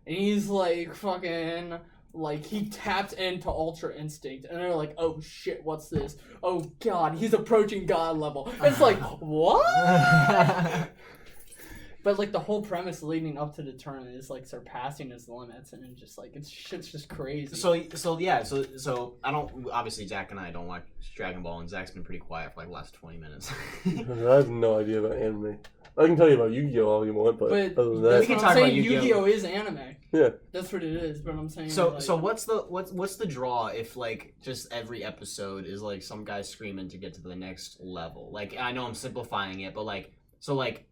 and he's, like, fucking... Like, he taps into Ultra Instinct, and they're like, oh shit, what's this? Oh god, he's approaching god level. It's like, what? But, like, the whole premise leading up to the tournament is, like, surpassing his limits, and it's just, like, shit's just crazy.
So I don't, obviously Zach and I don't watch Dragon Ball, and Zach's been pretty quiet for, like, the last 20 minutes.
I have no idea about anime. I can tell you about Yu-Gi-Oh! All you want, but other than that...
We can talk about Yu-Gi-Oh!
Yu-Gi-Oh! Is anime.
Yeah.
That's what it is, but I'm saying...
So,
like,
so what's the draw if, like, just every episode is, like, some guy screaming to get to the next level? Like, I know I'm simplifying it, but, like, so, like,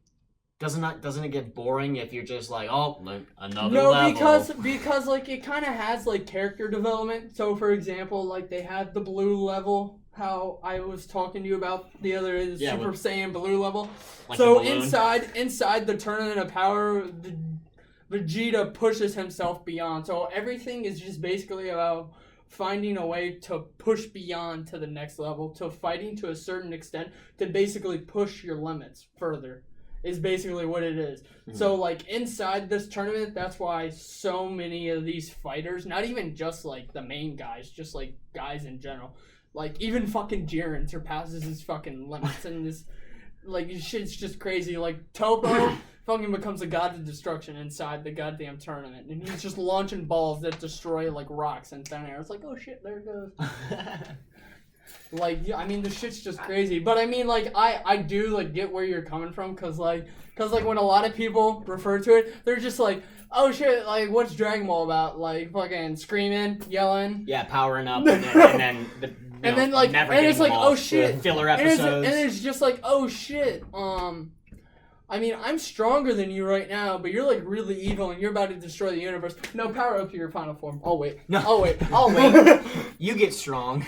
doesn't it get boring if you're just like, oh, like, another level?
No, because, like, it kind of has, like, character development. So, for example, like, they have the blue level... How I was talking to you about the other Super Saiyan blue level. Like so inside the Tournament of Power, Vegeta pushes himself beyond. So everything is just basically about finding a way to push beyond to the next level, to fighting to a certain extent, to basically push your limits further, is basically what it is. Mm-hmm. So, like, inside this tournament, that's why so many of these fighters, not even just, like, the main guys, just, like, guys in general, like, even fucking Jiren surpasses his fucking limits, and this, like, shit's just crazy. Like, Topo fucking becomes a god of destruction inside the goddamn tournament, and he's just launching balls that destroy like rocks in thin air. It's like, oh shit, there it goes. Like, I mean, the shit's just crazy. But I mean, like, I do like get where you're coming from, cause like when a lot of people refer to it, they're just like, oh shit, like what's Dragon Ball about? Like fucking screaming, yelling.
Yeah, powering up, and then
like, and it's like, oh shit,
filler episodes,
and it's just like, oh shit, I mean, I'm stronger than you right now, but you're like really evil and you're about to destroy the universe. No, power up to your final form. I'll wait.
No.
I'll wait.
You get strong.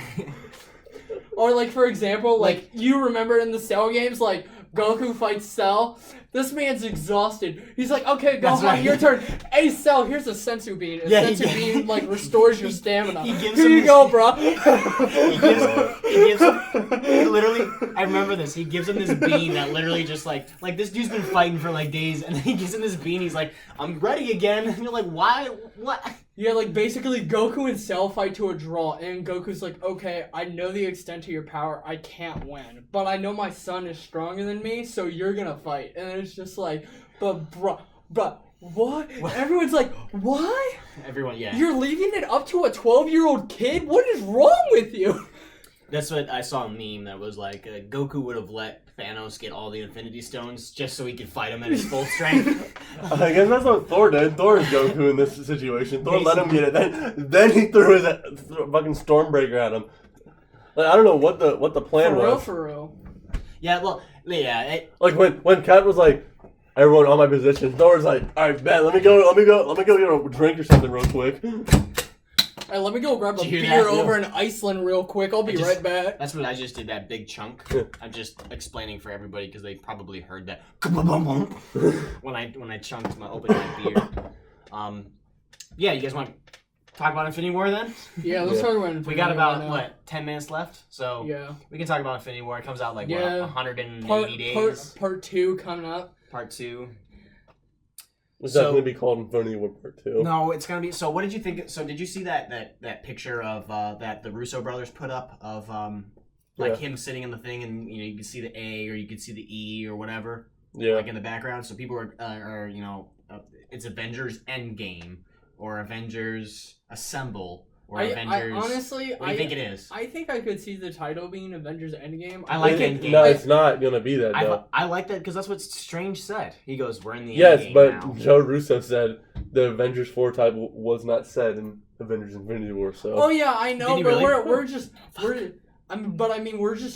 Or like, for example, like you remember in the Cell games, like Goku fights Cell. This man's exhausted. He's like, okay, Gohan, right. Your turn. Hey, Cell, here's a sensu bean. Sensu bean like restores your stamina. Here you go, bro.
he gives literally, I remember this. He gives him this bean that literally just like this dude's been fighting for like days, and then he gives him this bean. He's like, I'm ready again. And you're like, why? What?
Yeah, like basically Goku and Cell fight to a draw, and Goku's like, okay, I know the extent to your power, I can't win, but I know my son is stronger than me, so you're gonna fight. And it's just like, but what? Everyone's like, what?
Everyone, yeah.
You're leaving it up to a 12-year-old kid? What is wrong with you?
That's what I saw a meme that was like, Goku would have let Thanos get all the Infinity Stones just so he could fight him at his full strength.
I guess that's what Thor did. Thor is Goku in this situation. Thor let him get it. Then he threw his fucking Stormbreaker at him. Like, I don't know what the plan was.
For real.
Yeah, well, yeah.
Like when Kat was like, everyone on my position, Thor's like, all right, bet, let me go get a drink or something real quick.
Hey, let me go grab a beer over in Iceland real quick. I'll be right back.
That's what I just did, that big chunk. I'm just explaining for everybody because they probably heard that when I chunked opened my beer. Yeah, you guys want to talk about Infinity War then?
Yeah, let's talk about Infinity War.
We got about 10 minutes left, so
yeah,
we can talk about Infinity War. It comes out like 180 days.
Part 2 coming up.
Part 2.
It's definitely going to be called Infinity War Part 2.
No, it's going to be... So what did you think... So did you see that picture of that the Russo brothers put up of him sitting in the thing, and you could see the A or you could see the E or whatever like in the background? So people are it's Avengers Endgame or Avengers Assemble or Avengers...
Honestly,
what do you think it is?
I think I could see the title being Avengers Endgame.
I like Endgame.
No, it's not going to be that, though.
I like that because that's what Strange said. He goes, we're in the
Yes,
Endgame
but
now.
Joe Russo said the Avengers 4 title was not said in Avengers Infinity War, so...
Oh, yeah, I know, but
really?
we're just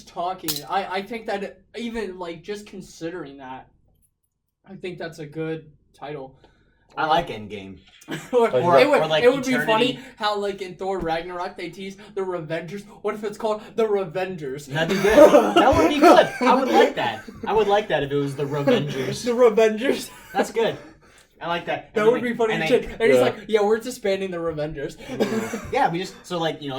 talking. I think that even, like, just considering that, I think that's a good title.
I like Endgame.
It would be
Eternity.
funny how, like, in Thor Ragnarok, they tease the Revengers. What if it's called the Revengers?
That'd be good. That would be good. I would like that. I would like that if it was the Revengers.
The Revengers.
That's good. I like that.
That would be funny. And he's like, yeah, we're disbanding the Revengers.
Yeah, we just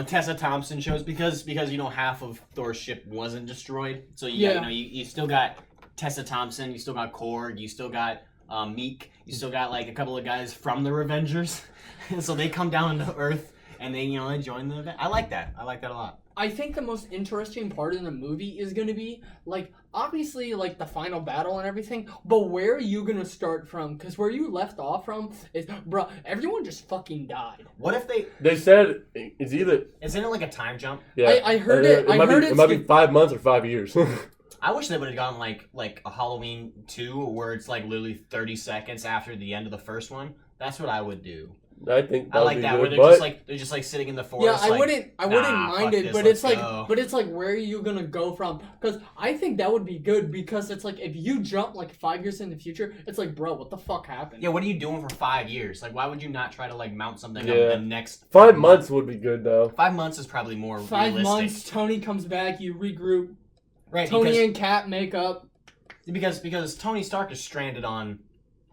Tessa Thompson shows because half of Thor's ship wasn't destroyed. So you still got Tessa Thompson, you still got Korg, you still got Meek, you still got like a couple of guys from the Revengers. So they come down to Earth and they join the event. I like that. I like that a lot.
I think the most interesting part in the movie is going to be, like, obviously, like, the final battle and everything, but where are you going to start from? Because where you left off from is, bro, everyone just fucking died.
What if
They said it's either...
Isn't it like a time jump?
Yeah.
I heard it.
It might be 5 months or 5 years.
I wish they would have gone like a Halloween 2 where it's like literally 30 seconds after the end of the first one. That's what I would do.
I think
I like that
good,
where they're just like sitting in the forest.
Yeah, I wouldn't mind it, but it's like,
go.
but it's like, where are you gonna go from? Because I think that would be good because it's like if you jump like 5 years in the future, it's like, bro, what the fuck happened?
Yeah, what are you doing for 5 years? Like, why would you not try to like mount something up the next
5 months would be good though.
5 months is probably more
5
realistic.
months, Tony comes back, you regroup.
Right,
Tony and Cap make up.
Because Tony Stark is stranded on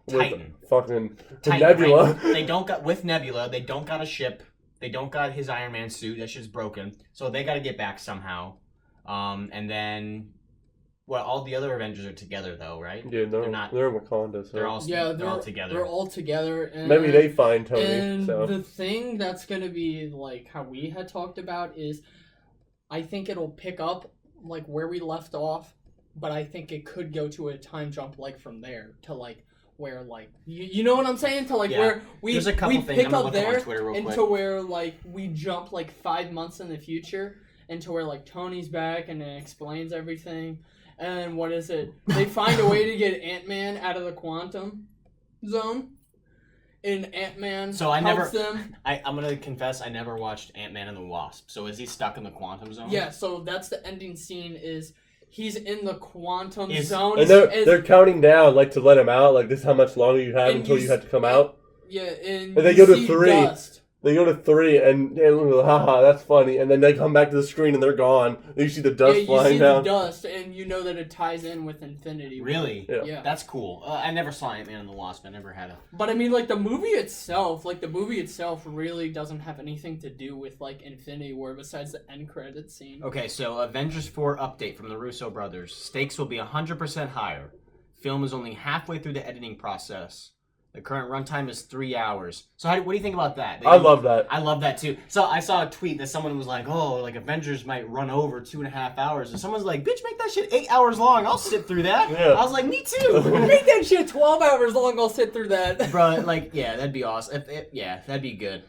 Titan.
Fucking
Titan,
Nebula.
right? They don't got with Nebula. They don't got a ship. They don't got his Iron Man suit. That shit's broken. So they got to get back somehow. And then, all the other Avengers are together though, right?
Yeah, they're
not.
They're in Wakanda, so
They're all together.
They're all together. And,
maybe they find Tony.
And
so
the thing that's gonna be like how we had talked about is, I think it'll pick up like where we left off, but I think it could go to a time jump like from there to like where like you know what I'm saying, to like where
There's a couple
we
things.
pick up there
real
into
quick.
where like we jump like 5 months in the future into where like Tony's back and it explains everything. And what is it? They find a way to get Ant-Man out of the quantum zone. And Ant-Man helps them.
I'm gonna confess, I never watched Ant-Man and the Wasp. So is he stuck in the quantum zone?
Yeah, so that's the ending scene is he's in the quantum zone.
And they're counting down like to let him out. Like this is how much longer you have until you have to come out.
Yeah, and
they go to
see
3.
dust.
They go to 3 and haha, that's funny. And then they come back to the screen and they're gone. And you see the dust flying down.
The dust, and you know that it ties in with Infinity War.
Really?
Yeah.
That's cool. I never saw Ant-Man and the Wasp. I never had a...
But I mean, like, the movie itself really doesn't have anything to do with, like, Infinity War besides the end credit scene.
Okay, so Avengers 4 update from the Russo brothers. Stakes will be 100% higher. Film is only halfway through the editing process. The current runtime is 3 hours. So what do you think about that?
I love that.
I love that too. So I saw a tweet that someone was like, oh, like Avengers might run over 2.5 hours. And someone's like, bitch, make that shit 8 hours long. I'll sit through that.
Yeah.
I was like, me too.
Make that shit 12 hours long. I'll sit through that.
Bro, like, yeah, that'd be awesome. That'd be good.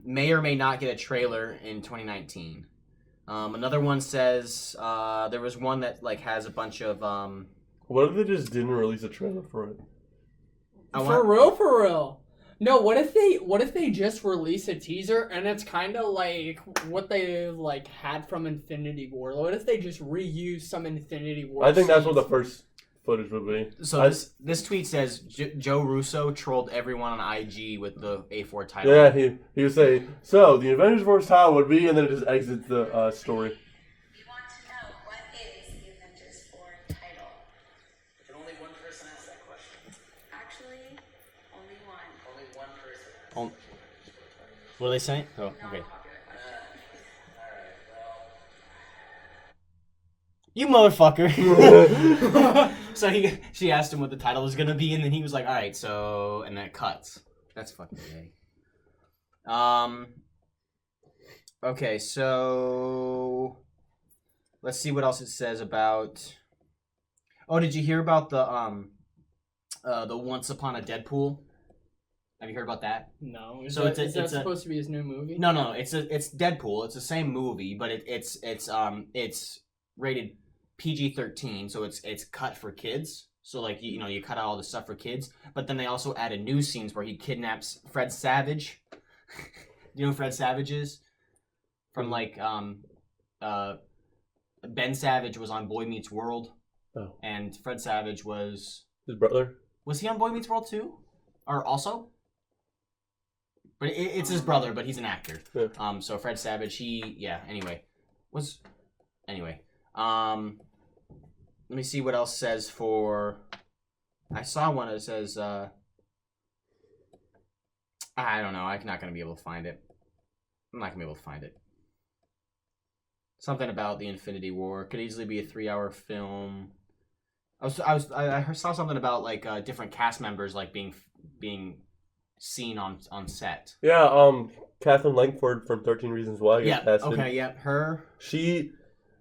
May or may not get a trailer in 2019. Another one says, there was one that like has a bunch of...
What if they just didn't release a trailer for it?
For real. No, what if they just release a teaser and it's kind of like what they like had from Infinity War? What if they just reuse some Infinity War?
I think that's what the first footage would be.
So this tweet says Joe Russo trolled everyone on IG with the A4 title.
Yeah, he was saying, so the Avengers Wars title would be, and then it just exits the story.
If you want to know what is the Avengers 4 title,
Can only one person ask that question?
actually, only one.
Only one person.
Oh. What are they saying? Oh, okay. You motherfucker. So she asked him what the title was gonna be, and then he was like, alright, so, and then it cuts. That's fucking gay. Okay, so let's see what else it says about... Oh, did you hear about the Once Upon a Deadpool? Have you heard about that?
No.
So
is that supposed to be his new movie?
No. It's Deadpool. It's the same movie, but it's rated PG-13, so it's cut for kids. So like you cut out all the stuff for kids, but then they also added new scenes where he kidnaps Fred Savage. You know who Fred Savage is? From like Ben Savage was on Boy Meets World, and Fred Savage was
His brother.
Was he on Boy Meets World too, or also? But it's his brother, but he's an actor.
Yeah.
So Fred Savage, anyway. Let me see what else says for... I saw one that says, I don't know, I'm not going to be able to find it. Something about the Infinity War. Could easily be a 3-hour film. I saw something about, like, different cast members, like, being seen on set.
Yeah, Catherine Langford from 13 Reasons Why.
Her.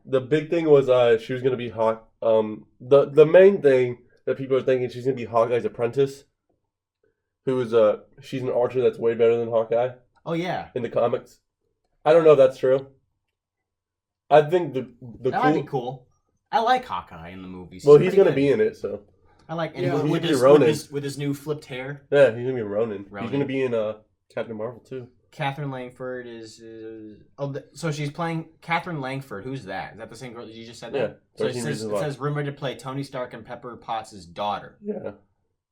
The big thing was she was gonna be the main thing that people are thinking, she's gonna be Hawkeye's apprentice. Who is she's an archer that's way better than Hawkeye.
Oh yeah.
In the comics, I don't know if that's true. I think that
might be cool. I like Hawkeye in the movies.
Well, he's gonna be in it, so.
I like
with
his new flipped hair.
Yeah, he's gonna be Ronin. He's gonna be in Captain Marvel too.
Catherine Langford is so she's playing Catherine Langford. Who's that? Is that the same girl that you just said? That?
Yeah.
So it says rumored to play Tony Stark and Pepper Potts' daughter.
Yeah.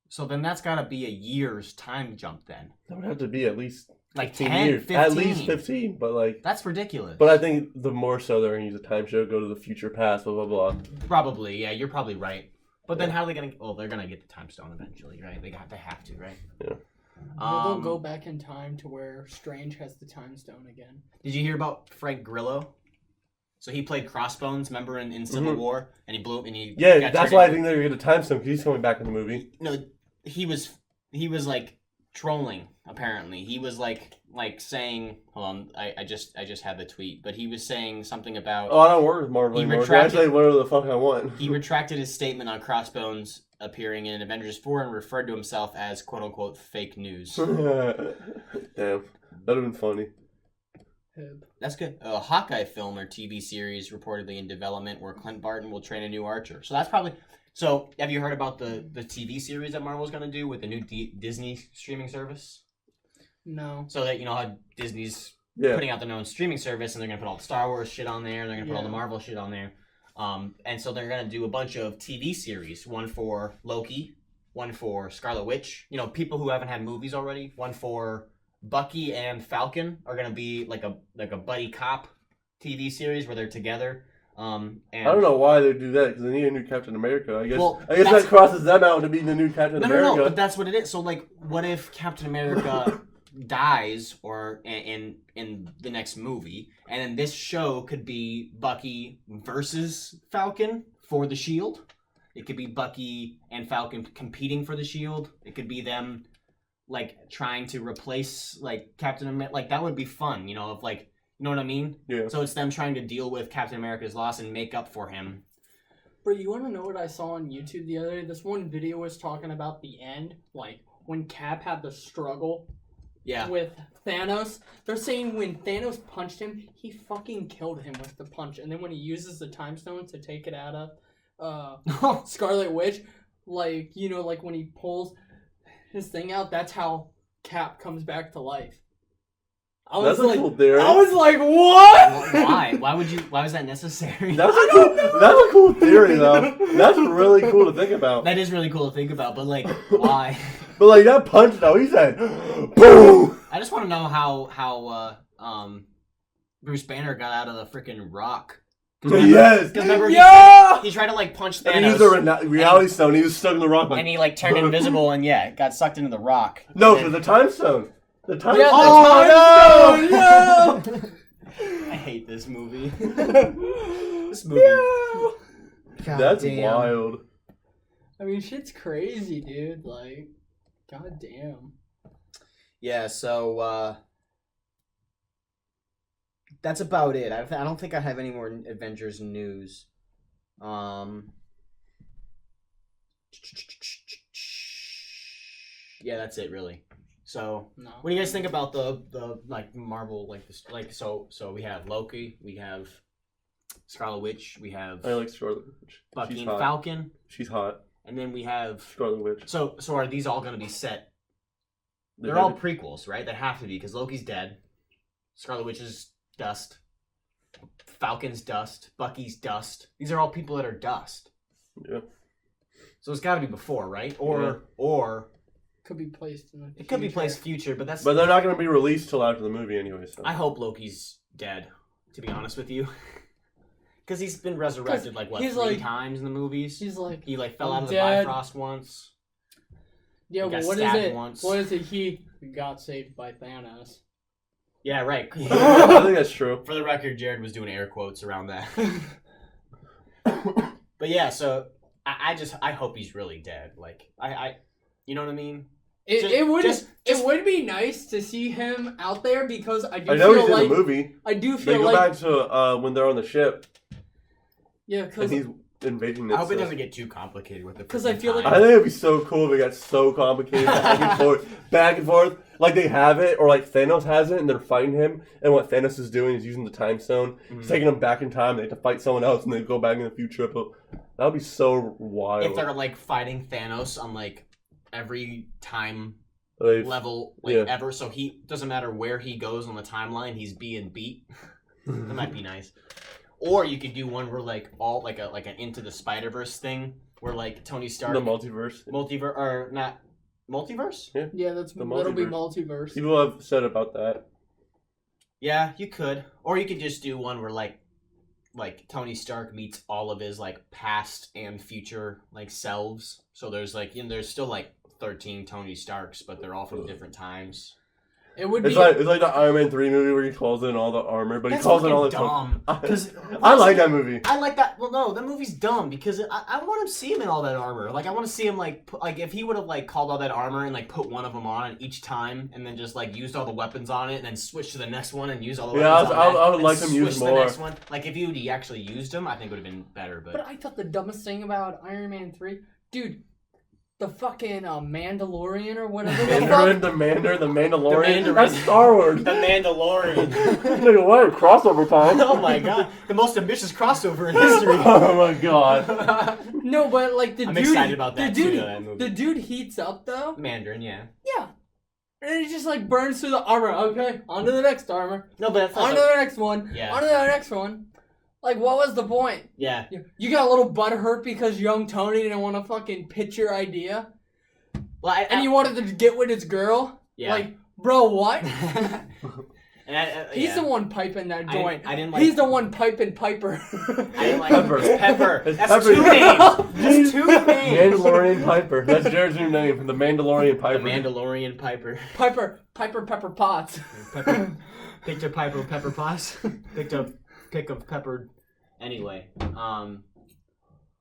So then that's got to be a year's time jump then.
That would have to be at least
like
10 years.
15.
At least 15, but like...
That's ridiculous.
But I think the more so they're going to use a time show, go to the future past, blah, blah, blah.
Probably, yeah. You're probably right. But then how are they gonna? Well, they're gonna get the time stone eventually, right? They have to, right?
Yeah.
They'll go back in time to where Strange has the time stone again.
Did you hear about Frank Grillo? So he played Crossbones, remember in Civil War, and he blew and he
that's why I think they're gonna get a time stone because he's coming back in the movie.
No, he was like trolling. Apparently, he was like saying, hold on, I just had the tweet, but he was saying something about.
Oh, I don't work with Marvel anymore. I say whatever the fuck I want.
He retracted his statement on Crossbones appearing in Avengers 4 and referred to himself as "quote unquote" fake news.
Damn, that'd have been funny.
That's good. A Hawkeye film or TV series reportedly in development where Clint Barton will train a new archer. So that's probably. So have you heard about the TV series that Marvel's going to do with the new Disney streaming service?
No.
So that you know how Disney's putting out their own streaming service, and they're going to put all the Star Wars shit on there, and they're going to put all the Marvel shit on there. And so they're going to do a bunch of TV series. One for Loki, one for Scarlet Witch. You know, people who haven't had movies already. One for Bucky and Falcon are going to be like a buddy cop TV series where they're together. And
I don't know why they do that because they need a new Captain America. I guess
I
guess that crosses them out to be the new Captain America.
No, but that's what it is. So like, what if Captain America dies or in the next movie, and then this show could be Bucky versus Falcon for the Shield. It could be Bucky and Falcon competing for the Shield. It could be them like trying to replace like Captain America. Like that would be fun, you know, of like, you know what I mean?
Yeah.
So it's them trying to deal with Captain America's loss and make up for him.
Bro, you want to know what I saw on YouTube the other day? This one video was talking about the end, like when Cap had the struggle with Thanos. They're saying when Thanos punched him, he fucking killed him with the punch. And then when he uses the time stone to take it out of Scarlet Witch, like, you know, like when he pulls his thing out, that's how Cap comes back to life.
That's a cool theory.
I was like, what?
Why? Why was that necessary?
That's a cool theory, though. That's really cool to think about.
That is really cool to think about, but like, why?
But like that punch, though, he said, "Boom!"
I just want to know how Bruce Banner got out of the freaking rock.
Yes.
Because remember, he tried to like punch Thanos.
And he used a reality stone. He was stuck in the rock. Like,
and he like turned invisible and got sucked into the rock.
No, for the time stone. The time stone.
Oh no! I hate this movie. This movie.
No.
That's wild.
I mean, shit's crazy, dude. Like, goddamn.
Yeah. So that's about it. I don't think I have any more Avengers news. Yeah, that's it really. So, what do you guys think about the like Marvel so we have Loki, we have Scarlet Witch, we have
I like Scarlet Witch.
Bucky and Falcon.
She's hot.
And then we have
Scarlet Witch.
So are these all going to be set? They're all prequels, right? They have to be because Loki's dead. Scarlet Witch is dust. Falcon's dust. Bucky's dust. These are all people that are dust.
Yeah.
So it's got to be before, right? Or
could be placed in the future.
It could be placed future, but
But they're not going to be released till after the movie anyway. So.
I hope Loki's dead, to be honest with you. Because he's been resurrected like three times in the movies.
He's like
he fell out of the Bifrost once.
Yeah, well, what is it? Once. What is it? He got saved by Thanos.
Yeah, right.
I think that's true.
For the record, Jared was doing air quotes around that. But yeah, so I hope he's really dead. Like I you know what I mean?
It would be nice to see him out there because I
know
feel
he's
like
in the movie.
I do feel
they go
like
back to when they're on the ship.
Yeah, because
he's invading this.
I hope it doesn't get too complicated with it.
Because I feel like
I think it'd be so cool if it got so complicated back and forth. Like they have it, or like Thanos has it, and they're fighting him. And what Thanos is doing is using the time stone. He's taking them back in time. They have to fight someone else, and they go back in the future. But that would be so wild.
If they're like fighting Thanos on like every time level ever, so he doesn't matter where he goes on the timeline, he's being beat. That might be nice. Or you could do one where like all like an Into the Spider-Verse thing where like Tony Stark
the multiverse
or not multiverse?
Yeah, that'll be multiverse.
People have said about that.
Yeah, you could. Or you could just do one where like like Tony Stark meets all of his like past and future like selves. So there's like there's still like 13 Tony Starks, but they're all from different times.
It would
It's
be
like the Iron Man 3 movie where he calls in all the armor, but he calls in all the
dumb. Because
I like that movie.
I like that. Well, no, that movie's dumb because I want to see him in all that armor. Like I want to see him like if he would have like called all that armor and like put one of them on each time, and then just like used all the weapons on it, and then switch to the next one and use all the weapons on it.
I would
and
like him use
switch
more.
the next one. Like if he actually used them, I think it would have been better.
But I thought the dumbest thing about Iron Man 3, dude, the fucking Mandalorian or whatever.
The Mandalorian. That's
Mandarin.
Star Wars.
The Mandalorian.
Nigga, what? Crossover time.
Oh my god, the most ambitious crossover in history.
Oh my god.
No, but like
I'm excited about that too. That movie.
The dude heats up though.
Mandarin, yeah.
Yeah. And he just like burns through the armor. Okay, on to the next armor.
No, but that's
On to the next one.
Yeah.
On to the next one. Like, what was the point?
Yeah.
You got a little butthurt because young Tony didn't want to fucking pitch your idea?
Well,
And you wanted to get with his girl?
Yeah.
Like, bro, what?
And
He's the one piping that joint.
I didn't like.
He's the one piping Piper.
I didn't like
Pepper.
It's Pepper.
It's
That's
Pepper.
2 names. That's 2 names.
Mandalorian Piper. That's Jared's new name. The Mandalorian Piper.
The Mandalorian Piper.
Pepper Potts.
Pepper. Picked a Piper Pepper Potts. Pick up peppered. Anyway,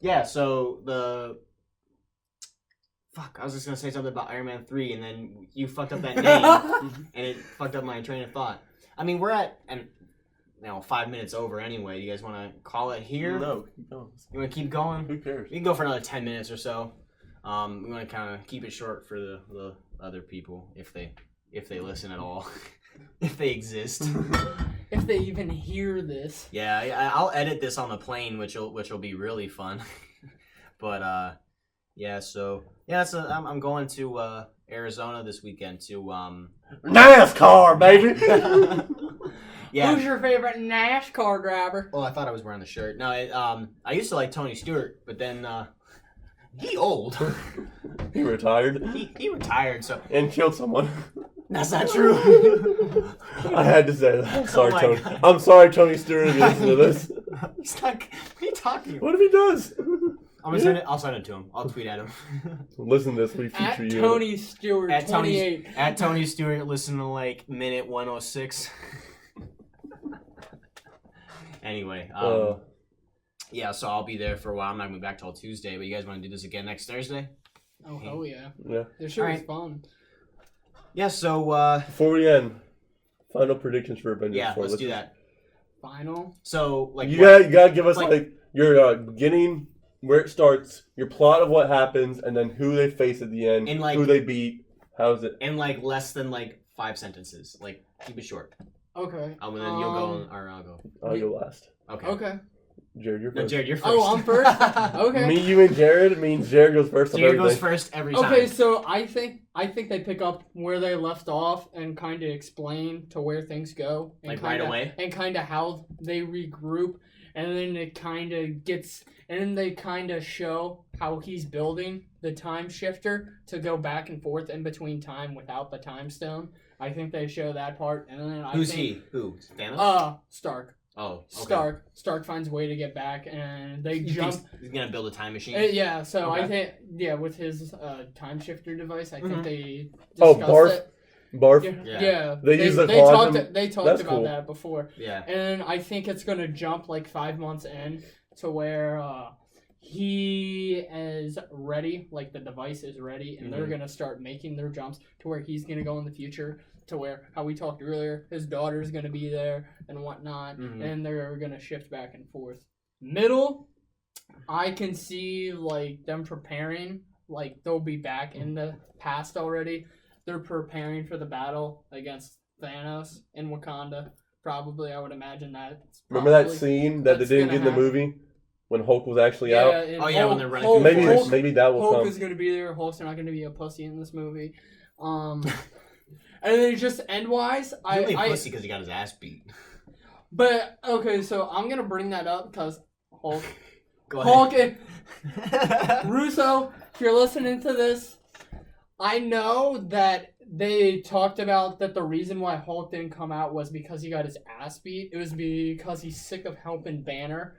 yeah. So the fuck, I was just gonna say something about Iron Man 3, and then you fucked up that name, and it fucked up my train of thought. I mean, we're at 5 minutes over anyway. Do you guys want to call it here?
No, keep going.
You want to keep going?
Who cares?
We can go for another 10 minutes or so. We want to kind of keep it short for the other people if they listen at all, if they exist.
If they even hear this.
Yeah, I'll edit this on the plane, which will be really fun. But yeah, so yeah, so I'm going to Arizona this weekend to
NASCAR, baby.
Yeah.
Who's your favorite NASCAR driver?
Oh, I thought I was wearing the shirt. No, I used to like Tony Stewart, but then he old.
He retired.
He retired, so
And killed someone.
that's not true.
I had to say that. I'm sorry,
my
Tony.
God.
I'm sorry, Tony Stewart, if you listen to this.
He's not. What are you talking about?
What if he does?
I'll send it to him. I'll tweet at him.
Listen to this. We
At
feature you.
Tony Stewart,
At
28.
Tony Stewart, listen to like minute 106. Anyway, yeah, so I'll be there for a while. I'm not going to be back till Tuesday, but you guys want to do this again next Thursday?
Oh, hell yeah.
Yeah.
This shit was
Alright.
fun.
Yeah, so
Before we end, final predictions for Avengers.
yeah,
4.
let's do that.
Final.
So like
You
what-
gotta give us
like-
like your beginning, where it starts, your plot of what happens, and then who they face at the end,
And, like-
who they beat. How's it?
in like less than like 5 sentences. Like keep it short.
Okay.
And then you'll go or I'll go.
I'll go last.
Okay.
Okay.
Jared, you're
No,
first.
Jared, you're first.
Oh, I'm first? Okay.
Me, you, and Jared means Jared goes first. on
Jared goes
everything.
first every time.
Okay, so I think they pick up where they left off and kind of explain to where things go, and
Like right away?
and kind of how they regroup, and then it kind of gets, and then they kind of show how he's building the time shifter to go back and forth in between time without the time stone. I think they show that part, and then I
Who's
think,
he? Who? Thanos?
Stark.
Oh, okay.
Stark finds a way to get back, and they
He
jump.
thinks he's gonna build a time machine.
Yeah, so I
Okay.
think with his time shifter device, I think
Mhm.
they
Oh,
discussed
Barf?
it.
Barf?
Yeah,
Yeah.
They use the
they talked
quantum-
they talked
that's
about
cool.
that before,
Yeah.
and I think it's gonna jump like 5 months in to where he is ready, like the device is ready, and they're
Mhm.
gonna start making their jumps to where he's gonna go in the future. To where, how we talked earlier, his daughter's gonna be there and whatnot,
Mhm.
and they're gonna shift back and forth. Middle, I can see like them preparing, like they'll be back in the past already. They're preparing for the battle against Thanos in Wakanda. Probably, I would imagine that.
Remember that scene that they
that's
didn't
gonna
get in the
happen.
movie when Hulk was actually out?
and
Oh, yeah, when they're running
Hulk,
through
Maybe
Hulk-
maybe that will
Hulk
come.
is gonna be there. Hulk's not gonna be a pussy in this movie. And then just end wise,
He's only
I
pussy because he got his ass beat.
but okay, so I'm gonna bring that up because Hulk,
Go
Hulk
ahead.
and Russo, if you're listening to this, I know that they talked about that the reason why Hulk didn't come out was because he got his ass beat. It was because he's sick of helping Banner.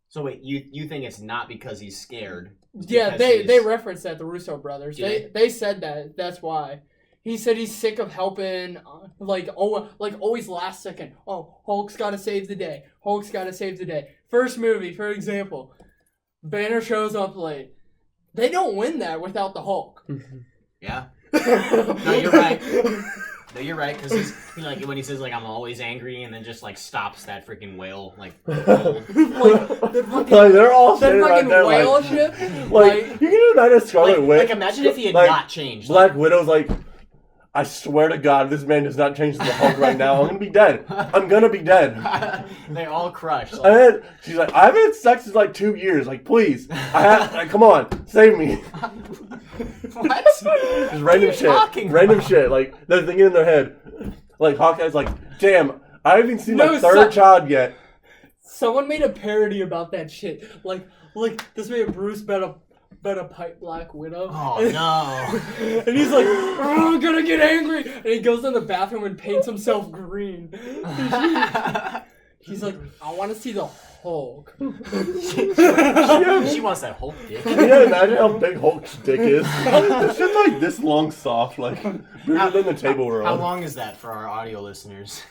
So wait, you think it's not because he's scared?
Yeah,
Because
they referenced that, the Russo brothers.
Did
They said that. That's why. He said he's sick of helping, always last second. Oh, Hulk's got to save the day. Hulk's got to save the day. First movie, for example, Banner shows up late. They don't win that without the Hulk.
Yeah. No, you're right. No, you're right, because he's like when he says like I'm always angry and then just like stops that freaking whale like cold.
They're all
That
sitting right
fucking
there
whale
like,
shit.
like you can imagine Scarlet Witch.
Like imagine if he had
like,
not changed.
Black Widow's like, I swear to God, this man does not change to the Hulk right now. I'm gonna be dead. I'm gonna be dead.
They all crushed.
And then she's like, I haven't had sex in like 2 years. Like, please, come on, save me.
What?
Just random shit. Random shit. Like they're thinking in their head. Like Hawkeye's like, damn, I haven't seen my third child yet.
Someone made a parody about that shit. Like this made Bruce bet a pipe Black Widow.
Oh no!
And he's like, oh, I'm gonna get angry, and he goes in the bathroom and paints himself green. He's like, I want to see the Hulk.
She wants that Hulk dick.
Can you imagine how big Hulk's dick is? It's just like this long, soft, like bigger than the table we're
How
on.
long is that for our audio listeners?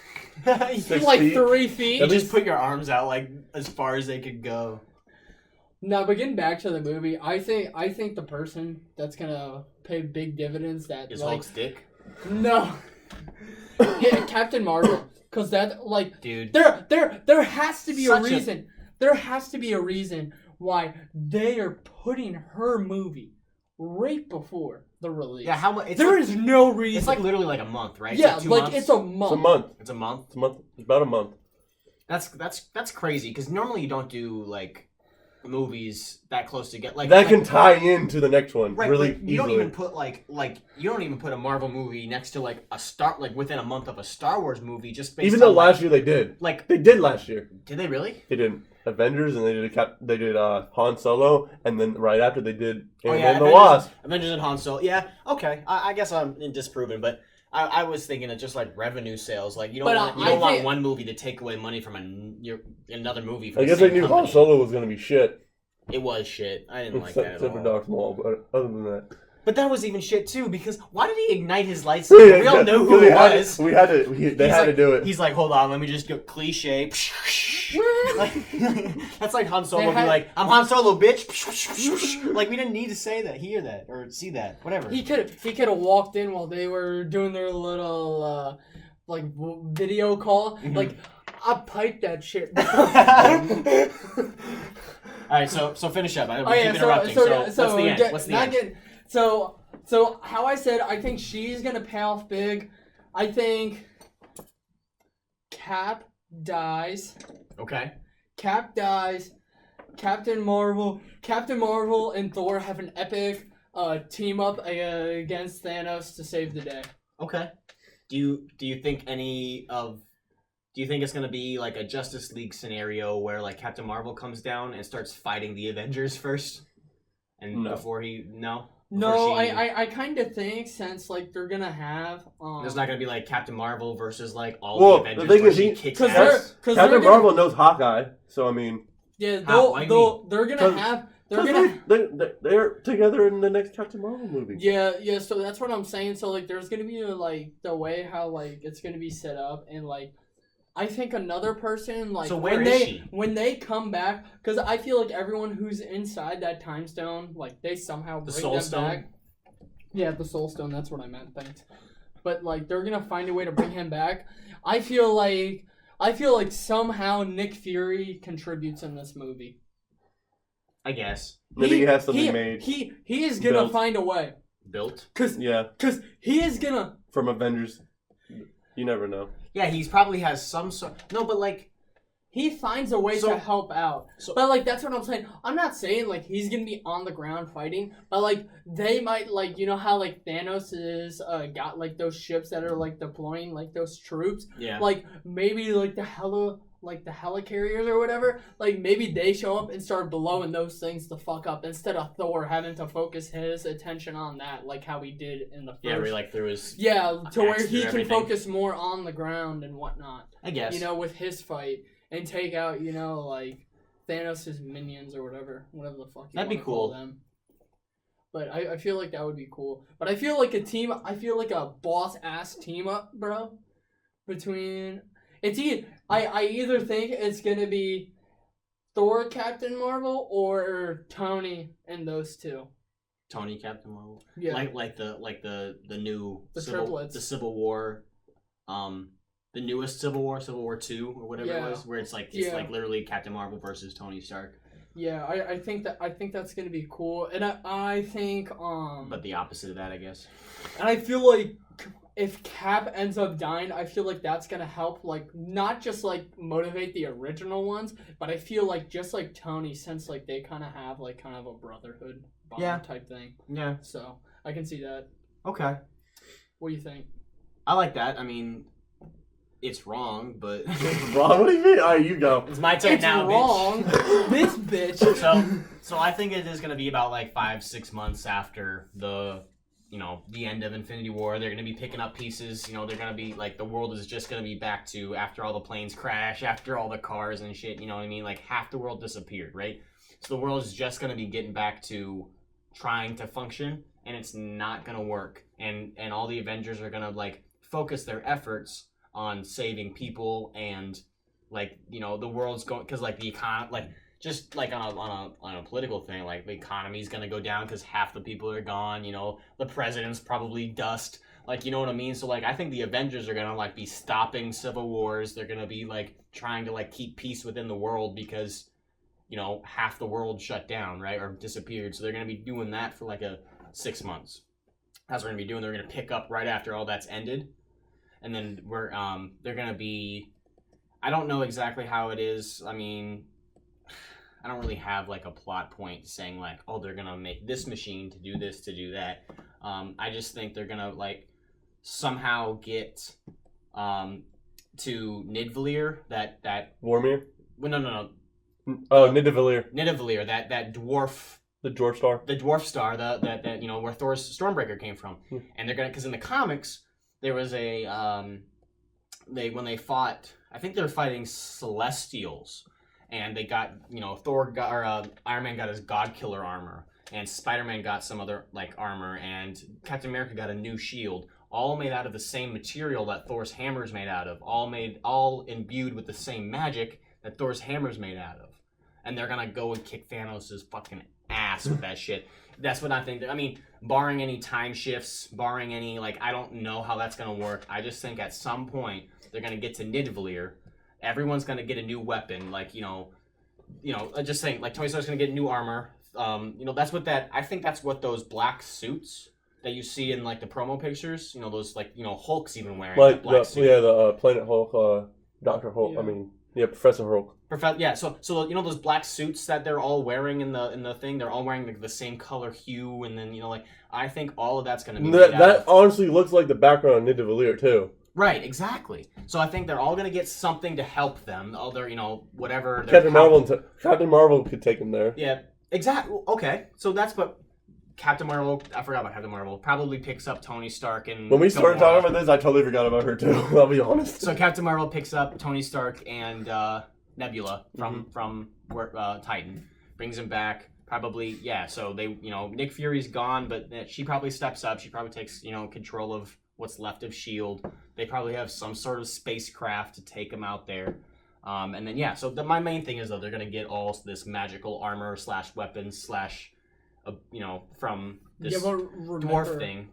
6
Like
feet.
3 feet.
You just put your arms out like as far as they could go.
No, but getting back to the movie, I think the person that's gonna pay big dividends that
Is
like
Hulk's dick?
no, yeah, Captain Marvel, because that like
Dude.
there has to be
Such
a reason. There has to be a reason why they are putting her movie right before the release.
Yeah, how much?
There is no reason.
It's like literally like a month, right?
yeah,
It's 2
like
months?
it's a month.
It's a month.
It's a month.
It's a month. It's about a month.
That's crazy because normally you don't do like movies that close together. Like
That can tie into the next one really
like, you don't
easily.
even put like you don't even put a Marvel movie next to like within a month of a Star Wars movie just based
Even though
on,
last year they did.
like
They did last year.
did they really?
They did Avengers and they did Han Solo, and then right after they did Ant-Man and the
Avengers,
Wasp.
Avengers and Han Solo. Yeah, okay. I guess I'm disproven, but I was thinking of just like revenue sales. Like you don't want one movie to take away money from another movie. From
I
the
guess they
same
knew Han
company.
Solo was gonna be shit.
It was shit. I didn't like that at
Except for
all.
Darth Maul, but other than that.
But that was even shit too, because why did he ignite his lightsaber? We all know who it was.
They had to do it.
He's like, hold on, let me just go cliche. Like, that's like Han Solo be like, I'm Han Solo, bitch. Like we didn't need to say that, hear that, or see that, whatever.
He could have walked in while they were doing their little video call.
Mm-hmm.
Like I piped that shit.
All right, so finish up. I
Oh yeah,
keep interrupting. So what's the end? What's the end?
So how I said, I think she's gonna pay off big. I think Cap dies.
Okay.
Cap dies. Captain Marvel and Thor have an epic team up against Thanos to save the day.
Okay. Do you think do you think it's gonna be like a Justice League scenario where like Captain Marvel comes down and starts fighting the Avengers first, and
No.
before he
No,
Before she-
I kind of think since like they're gonna have
there's not gonna be like Captain Marvel versus like all
Well,
the Avengers
the thing
where
is
she
he-
kicks
'cause
ass.
they're
Captain
gonna-
Marvel knows Hawkeye, so I mean,
yeah
Why
they're gonna have
they're together in the next Captain Marvel movie.
yeah so that's what I'm saying. So like there's gonna be like the way how like it's gonna be set up, and like I think another person like
So where is she?
when they come back, because I feel like everyone who's inside that time stone, like they somehow
The
bring
Soul
them
Stone?
back. Yeah, the Soul Stone. That's what I meant. Thanks. But like they're gonna find a way to bring him back. I feel like somehow Nick Fury contributes in this movie.
I guess
Maybe he has something made.
He is gonna
built.
find a way.
built.
Cause he is gonna.
From Avengers. You never know.
Yeah, he's probably has some sort. No, but like
He finds a way
So-
to help out.
so-
But like that's what I'm saying. I'm not saying like he's gonna be on the ground fighting, but like they might like, you know how like Thanos is got like those ships that are like deploying like those troops.
yeah.
Like maybe like the like the helicarriers or whatever, like maybe they show up and start blowing those things the fuck up instead of Thor having to focus his attention on that, like how he did in the first.
Yeah, where he like threw his.
Yeah, to where he can
everything.
focus more on the ground and whatnot.
I guess.
You know, with his fight and take out, you know, like Thanos' minions or whatever the fuck.
That'd be cool.
Them. But I feel like that would be cool. But I feel like a boss ass team up, bro. Between I either think it's gonna be Thor, Captain Marvel, or Tony and those two.
Tony, Captain Marvel.
Yeah.
Like the new
triplets.
The Civil War, the newest Civil War 2 or whatever it was, where it's like like literally Captain Marvel versus Tony Stark.
Yeah, I think that's gonna be cool, and I think
But the opposite of that, I guess.
And I feel like if Cap ends up dying, I feel like that's gonna help, like not just like motivate the original ones, but I feel like just like Tony, since like they kind of have like kind of a brotherhood bond type thing.
Yeah.
So I can see that.
Okay.
What do you think?
I like that. I mean, it's wrong, but
Wrong? What do you mean? All right, you go.
it's my turn
It's
now,
wrong.
bitch.
This bitch.
So I think it is gonna be about like 5-6 months after the end of Infinity War. They're gonna be picking up pieces. They're gonna be like the world is just gonna be back to after all the planes crash, after all the cars and shit. You know what I mean? Like half the world disappeared, right? So the world is just gonna be getting back to trying to function, and it's not gonna work. And all the Avengers are gonna like focus their efforts on saving people, and like the world's going because like the econ like. Just like on a political thing, like the economy's gonna go down because half the people are gone. The president's probably dust. Like, you know what I mean? So like, I think the Avengers are gonna like be stopping civil wars. They're gonna be like trying to like keep peace within the world because, half the world shut down, right, or disappeared. So they're gonna be doing that for like 6 months. That's what they're gonna be doing. They're gonna pick up right after all that's ended, and then they're gonna be. I don't know exactly how it is. I mean. I don't really have like a plot point saying like, oh, they're gonna make this machine to do this, to do that. I just think they're gonna like somehow get to Nidavellir, that
Vormir?
well, no.
Oh, Nidavellir.
Nidavellir, that dwarf.
The dwarf star.
The dwarf star, that where Thor's Stormbreaker came from, and they're gonna because in the comics there was a when they fought, I think they were fighting Celestials. And they got, Iron Man got his God Killer armor, and Spider-Man got some other, like, armor, and Captain America got a new shield, all made out of the same material that Thor's hammer is made out of, all imbued with the same magic that Thor's hammer is made out of. And they're gonna go and kick Thanos' fucking ass with that shit. That's what I think. I mean, barring any time shifts, barring any, like, I don't know how that's gonna work. I just think at some point they're gonna get to Nidavellir. Everyone's gonna get a new weapon, like just saying, like Tony Stark's gonna get new armor. That's what I think that's what those black suits that you see in like the promo pictures. Those like Hulk's even wearing
like
black suit.
the Planet Hulk, Dr. Hulk.
Yeah.
I mean, Professor Hulk.
So those black suits that they're all wearing in the thing, they're all wearing like the same color hue, and then I think all of that's gonna be
that honestly looks like the background of Nidavellir too.
Right, exactly. So I think they're all gonna get something to help them. All their, whatever.
Captain Marvel could take him there.
Yeah, exactly. Okay, so that's what Captain Marvel. I forgot about Captain Marvel. Probably picks up Tony Stark and.
When we started talking about this, I totally forgot about her too. I'll be honest.
So Captain Marvel picks up Tony Stark and Nebula from Titan, brings him back. Probably, yeah. So they, Nick Fury's gone, but she probably steps up. She probably takes, control of what's left of S.H.I.E.L.D. They probably have some sort of spacecraft to take them out there. And then, so my main thing is, though, they're going to get all this magical armor / weapons / from this dwarf thing.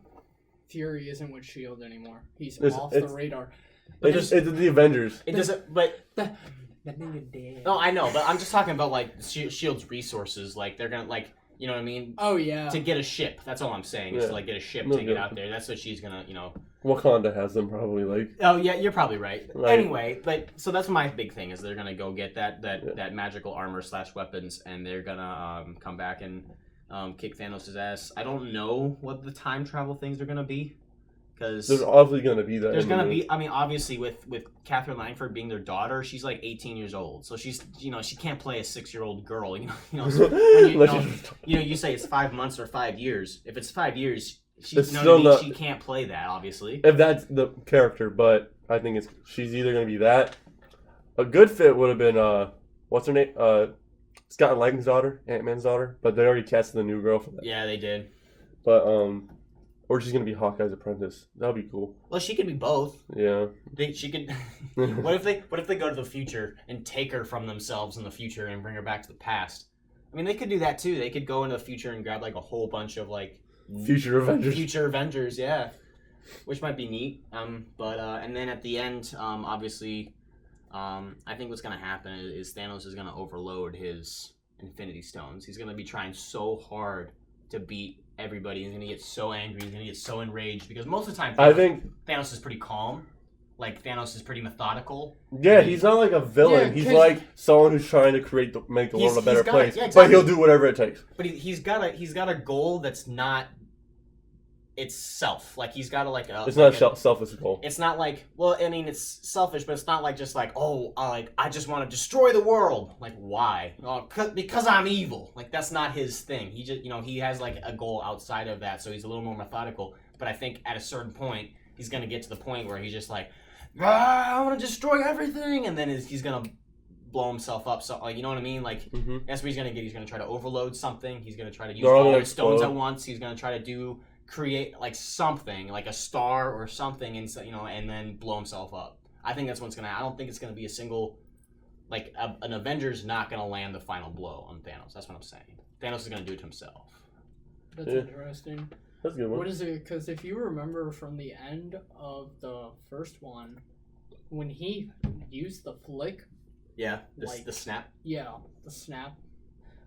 Fury isn't with S.H.I.E.L.D. anymore. He's
It's-
off
it's-
the radar.
It's the Avengers.
It doesn't, but...
That nigga dead.
No, I know, but I'm just talking about, like, S.H.I.E.L.D.'s resources. Like, they're going to, like... You know what I mean?
Oh, yeah.
To get a ship. That's all I'm saying. Is
Yeah.
to like get a ship
No,
to get
no.
out there. That's what she's gonna,
Wakanda has them probably like.
Oh yeah, you're probably right.
Like-
Anyway, but so that's my big thing is they're gonna go get that magical armor / weapons, and they're gonna come back and kick Thanos' ass. I don't know what the time travel things are gonna be. because
There's obviously going to be that.
there's
in the
gonna
movie.
be. I mean, obviously with Catherine Langford being their daughter, she's like 18 years old, so she's she can't play a 6-year-old girl. So when you say it's 5 months or 5 years. If it's 5 years, she can't play that. Obviously,
if that's the character, but I think she's either going to be that. A good fit would have been what's her name? Scott Lang's daughter, Ant-Man's daughter, but they already casted the new girl for that.
yeah, they did.
But or she's gonna be Hawkeye's apprentice. That'd be cool.
Well, she could be both.
Yeah.
She could. What if they go to the future and take her from themselves in the future and bring her back to the past? I mean, they could do that too. They could go into the future and grab like a whole bunch of like
Future Avengers.
Future Avengers, yeah, which might be neat. But and then at the end, obviously, I think what's gonna happen is Thanos is gonna overload his Infinity Stones. He's gonna be trying so hard to beat everybody. He's gonna get so angry. He's gonna get so enraged because most of the time,
I think
Thanos is pretty calm. Like Thanos is pretty methodical.
yeah, he's not like a villain.
Yeah,
he's
'cause-
like someone who's trying to make the world a better
got it.
place.
Yeah,
But
exactly.
he'll do whatever it takes.
But he's got a goal that's not itself. Like he's got
It's not a selfish goal.
It's not like, well, I mean, it's selfish, but it's not like just like, I just want to destroy the world. Like, why? Oh, because I'm evil. Like, that's not his thing. He just, he has like a goal outside of that, so he's a little more methodical. But I think at a certain point, he's gonna get to the point where he's just like, I want to destroy everything, and then he's gonna blow himself up. So, like, you know what I mean? Like, that's what he's gonna get. He's gonna try to overload something. He's gonna try to use all the stones at once. He's gonna try to create like something like a star or something, and and then blow himself up. I think that's what's gonna. I don't think it's gonna be a single like an Avengers not gonna land the final blow on Thanos. That's what I'm saying. Thanos is gonna do it to himself.
That's
Yeah.
interesting.
That's a good one.
What is it? Because if you remember from the end of the first one, when he used the flick,
Yeah,
Like-
the snap.
yeah, the snap,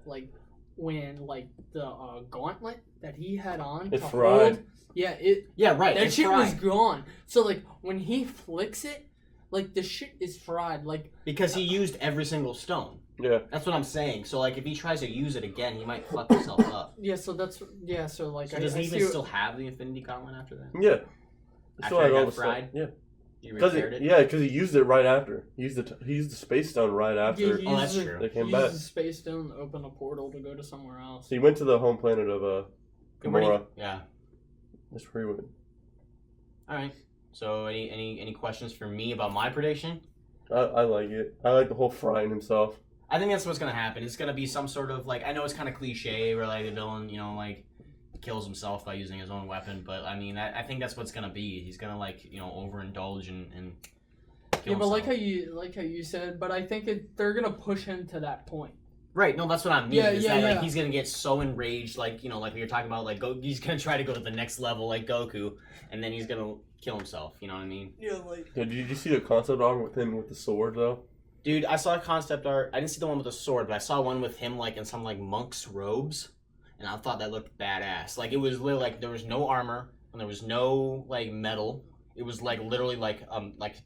like when like the gauntlet that he had on
It's
to
fried.
hold, yeah,
Yeah, right.
that
it's
shit was
fried.
gone. So like when he flicks it, like the shit is fried. Like
Because he used every single stone.
Yeah.
That's what I'm saying. So like if he tries to use it again, he might fuck himself up.
yeah, so that's yeah, so like
So does he even
see
still have the Infinity Gauntlet after that?
Yeah.
After it
all
got
the stuff.
fried?
Yeah.
He
Because
repaired it?
he used it right after. He used the Space Stone right after.
he
Oh, that's
uses
true.
They came
he
back.
uses Space Stone to open a portal to go to somewhere else.
So he went to the home planet of
Where do you-
Gamora.
Yeah.
That's where he went.
All right. So any questions for me about my prediction?
I like it. I like the whole frying himself.
I think that's what's gonna happen. It's gonna be some sort of like, I know it's kind of cliche where like the villain, like kills himself by using his own weapon, but I mean I think that's what's gonna be. He's gonna like overindulge and kill
Yeah, but
himself.
like how you said, but I think they're gonna push him to that point.
Right, no, that's what I mean.
Yeah,
is
yeah,
that, like
yeah.
he's gonna get so enraged, like like we were talking about, like he's gonna try to go to the next level, like Goku, and then he's gonna kill himself. You know what I mean?
Yeah, like
Did you see the concept art with him with the sword though?
Dude, I saw a concept art. I didn't see the one with the sword, but I saw one with him like in some like monk's robes, and I thought that looked badass. Like it was literally like there was no armor and there was no like metal. It was like literally like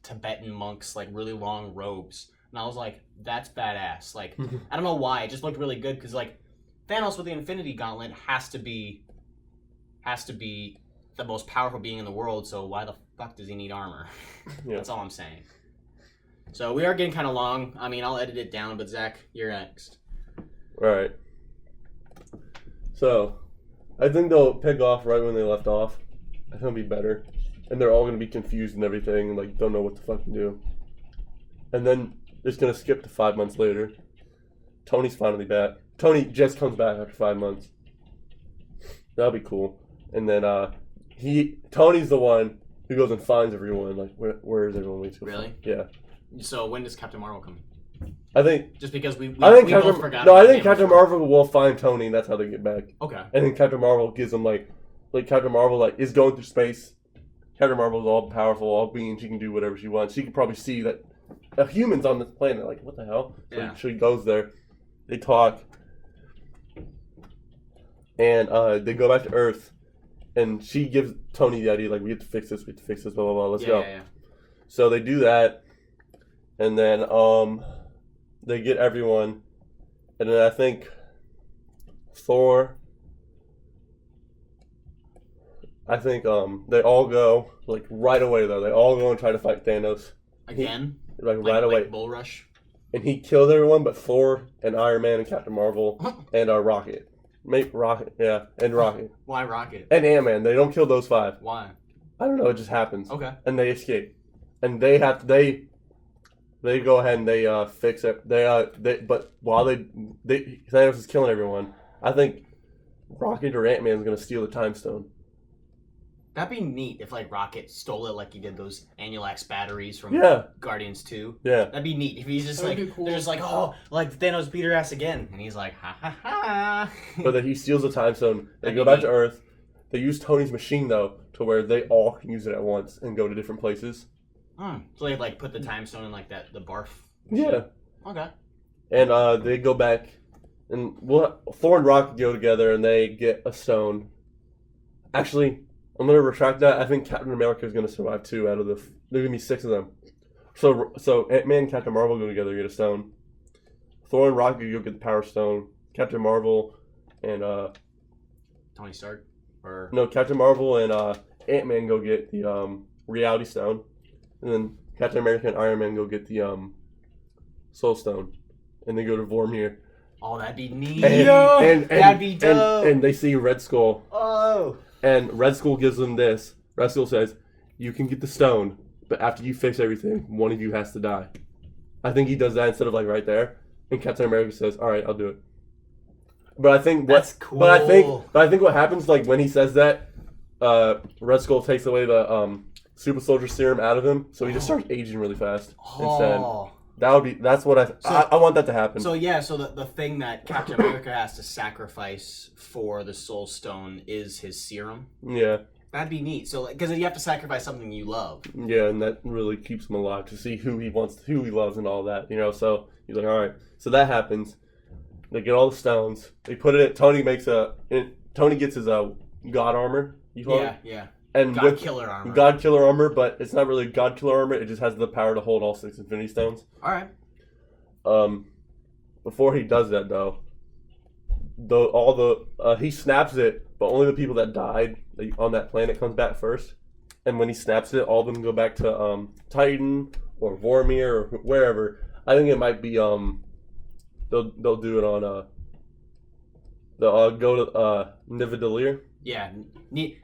Tibetan monks, like really long robes, and I was like, that's badass. Like I don't know why, it just looked really good because like Thanos with the Infinity Gauntlet has to be the most powerful being in the world. So why the fuck does he need armor?
Yeah.
That's all I'm saying. So we are getting kind of long. I mean, I'll edit it down, but Zach, you're next.
Alright. So, I think they'll pick off right when they left off. I think it'll be better. And they're all going to be confused and everything and like don't know what to fucking do. And then it's going to skip to 5 months later. Tony's finally back. Tony just comes back after 5 months. That'll be cool. And then Tony's the one who goes and finds everyone. Like, where is everyone?
Really?
Yeah.
So when does Captain Marvel come?
I think
Just because we
Captain
both forgot.
No, I
about
think
Game of
Captain
Thrones.
Marvel will find Tony, and that's how they get back.
Okay.
And then Captain Marvel gives them like Captain Marvel like is going through space. Captain Marvel's all powerful, all being. She can do whatever she wants. She can probably see that a human's on this planet. Like, what the hell? So
Yeah.
she goes there. They talk, and they go back to Earth. And she gives Tony the idea like, we have to fix this. We have to fix this. Blah blah blah. Let's go.
Yeah.
So they do that, and then they get everyone, and then I think Thor I think they all go like right away though. They all go and try to fight Thanos
Again?
right away.
Like Bull Rush?
And he kills everyone but Thor and Iron Man and Captain Marvel and Rocket. Rocket, yeah, and Rocket.
Why Rocket?
And Ant-Man. They don't kill those 5.
Why?
I don't know. It just happens.
Okay.
And they escape. And they go ahead and they fix it. But while Thanos is killing everyone, I think Rocket or Ant-Man is gonna steal the Time Stone.
That'd be neat if like Rocket stole it like he did those Annulax batteries from Guardians 2.
Yeah.
That'd be neat if he's just
That'd
like
be cool.
they're just like, oh, like Thanos beat her ass again, and he's like, ha ha ha.
But then he steals the Time Stone. They
That'd
go
be
back
neat.
to Earth. They use Tony's machine though, to where they all can use it at once and go to different places.
So they like put the time stone in like the barf.
Yeah.
Okay.
And they go back, and Thor and Rocket go together, and they get a stone. Actually, I'm gonna retract that. I think Captain America is gonna survive too. Out of there's gonna be 6 of them. So Ant-Man and Captain Marvel go together, get a stone. Thor and Rocket go get the Power Stone. Captain Marvel and
Tony Stark, or
no, Captain Marvel and Ant-Man go get the Reality Stone, and then Captain America and Iron Man go get the Soul Stone, and they go to Vormir.
oh, that'd be neat.
And
that'd be dope.
And they see Red Skull.
Oh.
And Red Skull gives them this. Red Skull says, "You can get the stone, but after you fix everything, one of you has to die." I think he does that instead of like right there. And Captain America says, "All right, I'll do it." But I think
That's cool.
But I think what happens like when he says that, Red Skull takes away the Super Soldier Serum out of him, so he just starts aging really fast. Instead, that's what I want that to happen.
So yeah, so the thing that Captain America has to sacrifice for the Soul Stone is his serum.
Yeah.
That'd be neat. So because you have to sacrifice something you love.
Yeah, and that really keeps him alive to see who he loves, and all that. So he's like, all right. So that happens. They get all the stones. They put it. Tony gets his God armor. You call it?
Yeah.
And
God Killer armor.
God Killer armor, but it's not really God Killer armor. It just has the power to hold all 6 Infinity Stones.
All right.
Before he does that though, he snaps it, but only the people that died on that planet comes back first. And when he snaps it, all of them go back to Titan or Vormir or wherever. I think it might be they'll do it on they'll go to Nidavellir.
Yeah.
Nidavellir.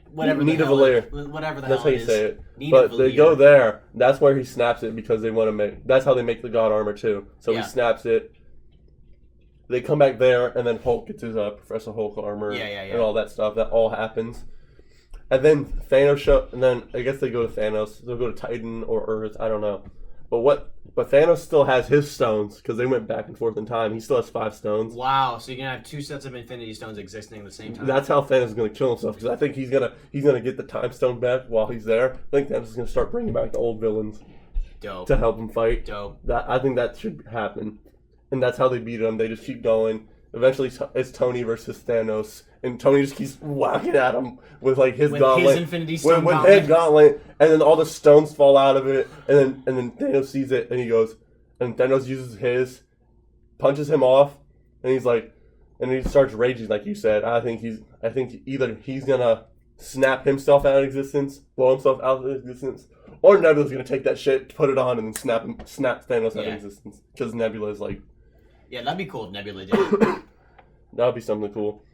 Whatever the
That's
hell
how
it
you
is.
say it. But they go there. That's where he snaps it because they want to make. That's how they make the God armor too. So he snaps it. They come back there, and then Hulk gets his Professor Hulk armor. And all that stuff. That all happens. And then Thanos and then I guess they go to Thanos. They'll go to Titan or Earth. I don't know. But Thanos still has his stones because they went back and forth in time. He still has 5 stones.
Wow, so you're gonna have 2 sets of Infinity Stones existing at the same time.
That's how Thanos is gonna kill himself because I think he's gonna get the Time Stone back while he's there. I think Thanos is gonna start bringing back the old villains
Dope.
to help him fight.
Dope.
I think that should happen, and that's how they beat him. They just keep going. Eventually, it's Tony versus Thanos, and Tony just keeps whacking at him with like his gauntlet,
his Infinity Stone
with
gauntlet.
his gauntlet, and then all the stones fall out of it, and then Thanos sees it, and he goes, and Thanos uses his, punches him off, and he's like, and he starts raging like you said. I think either he's gonna snap himself out of existence, blow himself out of existence, or Nebula's gonna take that shit, put it on, and then snap Thanos out of existence because Nebula is like.
Yeah, that'd be cool if Nebula did it.
That would be something cool.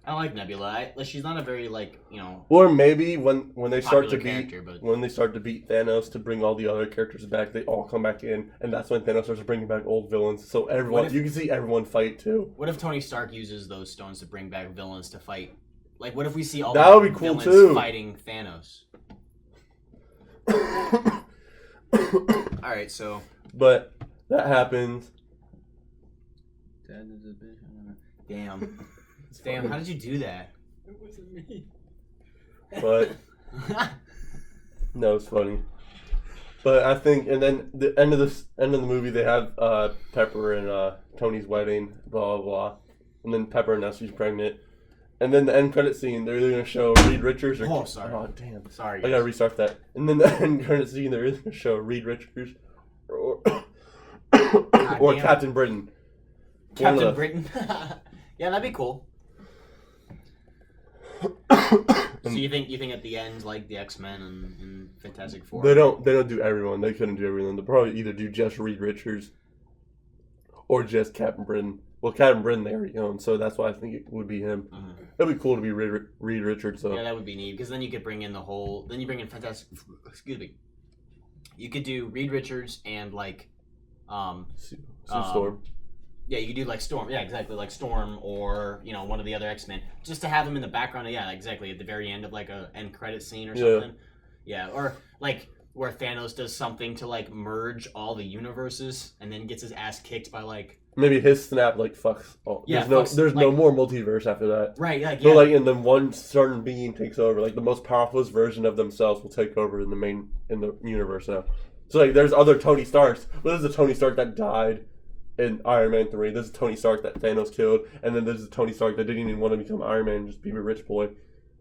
I like Nebula. She's not a very
Or maybe when they start to
beat
Thanos to bring all the other characters back, they all come back in, and that's when Thanos starts bringing back old villains. So you can see everyone fight too.
What if Tony Stark uses those stones to bring back villains to fight? Like, what if we see all
that
the
would be cool
villains
too.
fighting Thanos? All right, so.
But that happens.
Damn. Damn, how did you do that?
It wasn't me.
But no, it's funny. But I think, and then the end of the movie, they have Pepper and Tony's wedding, blah blah blah, and then Pepper announced she's pregnant, and then the end credit scene, they're either gonna show Reed Richards or oh damn,
sorry,
I gotta restart that. And then the end credit scene, they're either gonna show Reed Richards or Captain Britain.
Captain Britain. Yeah, that'd be cool. So you think at the end, like the X-Men and Fantastic Four?
They don't do everyone. They couldn't do everyone. They'll probably either do just Reed Richards or just Captain Britain. Well, Captain Britain they already own, so that's why I think it would be him. It'd be cool to be Reed Richards, though.
Yeah, that would be neat because then you could bring in the whole. Then you bring in Fantastic. Excuse me. You could do Reed Richards and like,
Sue Storm.
Yeah, you could do like Storm. Yeah, exactly, like Storm or one of the other X-Men, just to have them in the background. Yeah, exactly at the very end of like a end credit scene or something. Yeah, or like where Thanos does something to like merge all the universes and then gets his ass kicked by like.
Maybe his snap like fucks. Oh,
Yeah,
there's no more multiverse after that.
Right. Like
So like, and then one certain being takes over. Like the most powerful version of themselves will take over in the universe now. So like, there's other Tony Starks. Well, there's a Tony Stark that died in Iron Man 3. There's a Tony Stark that Thanos killed, and then there's a Tony Stark that didn't even want to become Iron Man, just be a rich boy.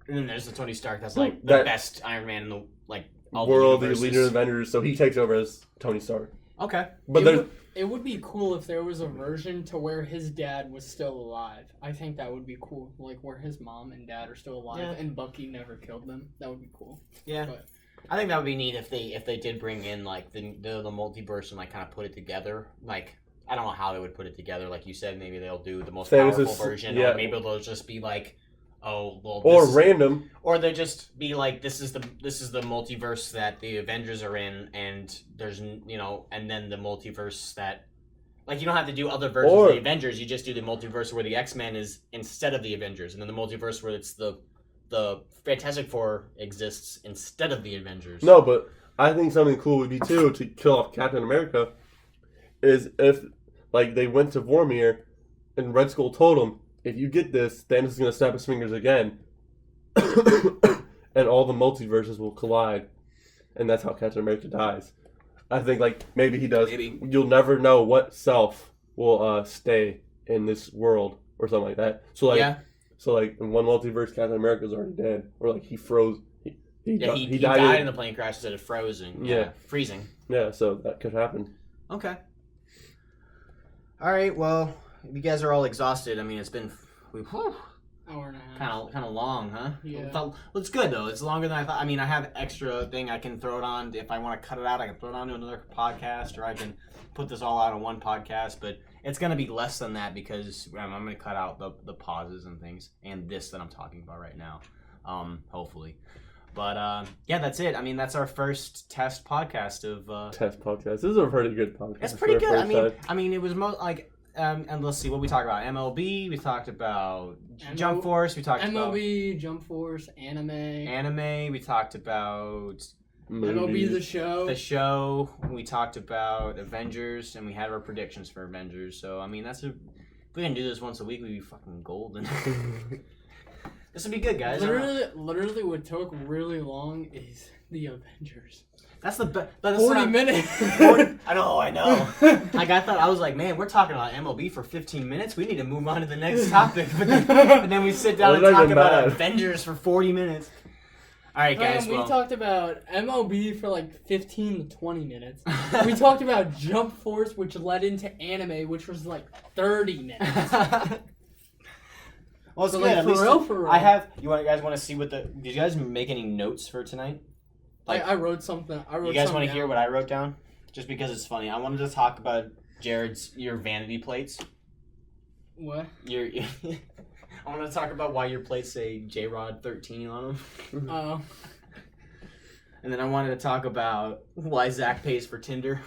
And then there's the Tony Stark that's like the best Iron Man in the like all
world,
the
the leader of Avengers. So he takes over as Tony Stark.
Okay.
But
it would be cool if there was a version to where his dad was still alive. I think that would be cool. Like where his mom and dad are still alive and Bucky never killed them. That would be cool.
Yeah.
But
I think that would be neat if they did bring in like the multiverse and like kind of put it together. Like I don't know how they would put it together. Like you said, maybe they'll do the most powerful version, or maybe they'll just be like,
random,
or they just be like, this is the multiverse that the Avengers are in, and there's and then the multiverse that. Like, you don't have to do other versions of the Avengers. You just do the multiverse where the X-Men is instead of the Avengers. And then the multiverse where it's the Fantastic Four exists instead of the Avengers.
No, but I think something cool would be, too, to kill off Captain America, is if, like, they went to Vormir and Red Skull told him, if you get this, Thanos is going to snap his fingers again. And all the multiverses will collide. And that's how Captain America dies. I think, like, maybe he does.
Maybe.
You'll never know what self will stay in this world or something like that. So, like, in one multiverse, Captain America's already dead. Or, like, he froze. He
died in the plane crash instead of frozen. Yeah. Freezing.
Yeah, so that could happen.
Okay. All right, well, you guys are all exhausted. I mean, it's been...
hour and a half.
Kind of long, huh?
Yeah.
Well, it's good though. It's longer than I thought. I mean, I have extra thing I can throw it on if I want to cut it out. I can throw it on to another podcast, or I can put this all out on one podcast. But it's gonna be less than that because I'm gonna cut out the pauses and things and this that I'm talking about right now. Hopefully. But yeah, that's it. I mean, that's our first test podcast of.
Test podcast. This is a pretty good podcast.
It's pretty good. I mean, it was like. And let's see what we talked about. MLB. We talked about Jump Force. We talked about
MLB, Jump Force, anime.
We talked about
MLB the show.
The show. We talked about Avengers, and we had our predictions for Avengers. So I mean, if we can do this once a week, we'd be fucking golden. This would be good, guys.
Literally, what took really long is the Avengers.
That's the best.
40 minutes.
40, I know. Like I was like, man, we're talking about MLB for 15 minutes. We need to move on to the next topic. But then we sit down and talk about Avengers for 40 minutes. All right, guys.
We talked about MLB for like 15 to 20 minutes. We talked about Jump Force, which led into anime, which was like 30 minutes.
Well, it's
so
good.
like,
At least
for real.
I have. You guys want to see what did you guys make any notes for tonight?
Like, I wrote something.
You guys want to hear what I wrote down? Just because it's funny. I wanted to talk about your vanity plates.
What?
I want to talk about why your plates say J-Rod 13 on them.
Oh.
And then I wanted to talk about why Zach pays for Tinder.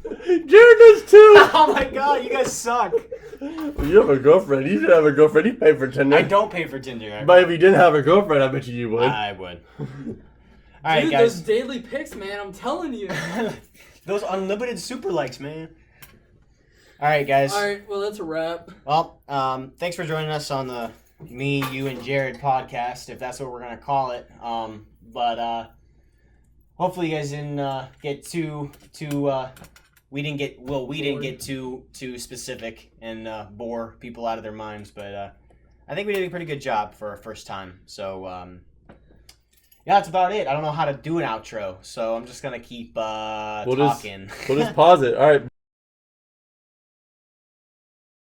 Jared does too!
Oh my god, you guys suck.
Well, you have a girlfriend. You should have a girlfriend. You pay for Tinder.
I don't pay for Tinder.
But if you didn't have a girlfriend, I bet you would.
I would. All right,
dude,
guys.
those daily pics, man, I'm telling you.
Those unlimited super likes, man. All right, guys.
All right, well, that's a wrap.
Well, thanks for joining us on the Me, You, and Jared podcast, if that's what we're going to call it. But hopefully you guys didn't get too we didn't get too specific and bore people out of their minds, but I think we did a pretty good job for our first time. So, yeah, that's about it. I don't know how to do an outro, so I'm just going to keep talking.
We'll just pause it. All right.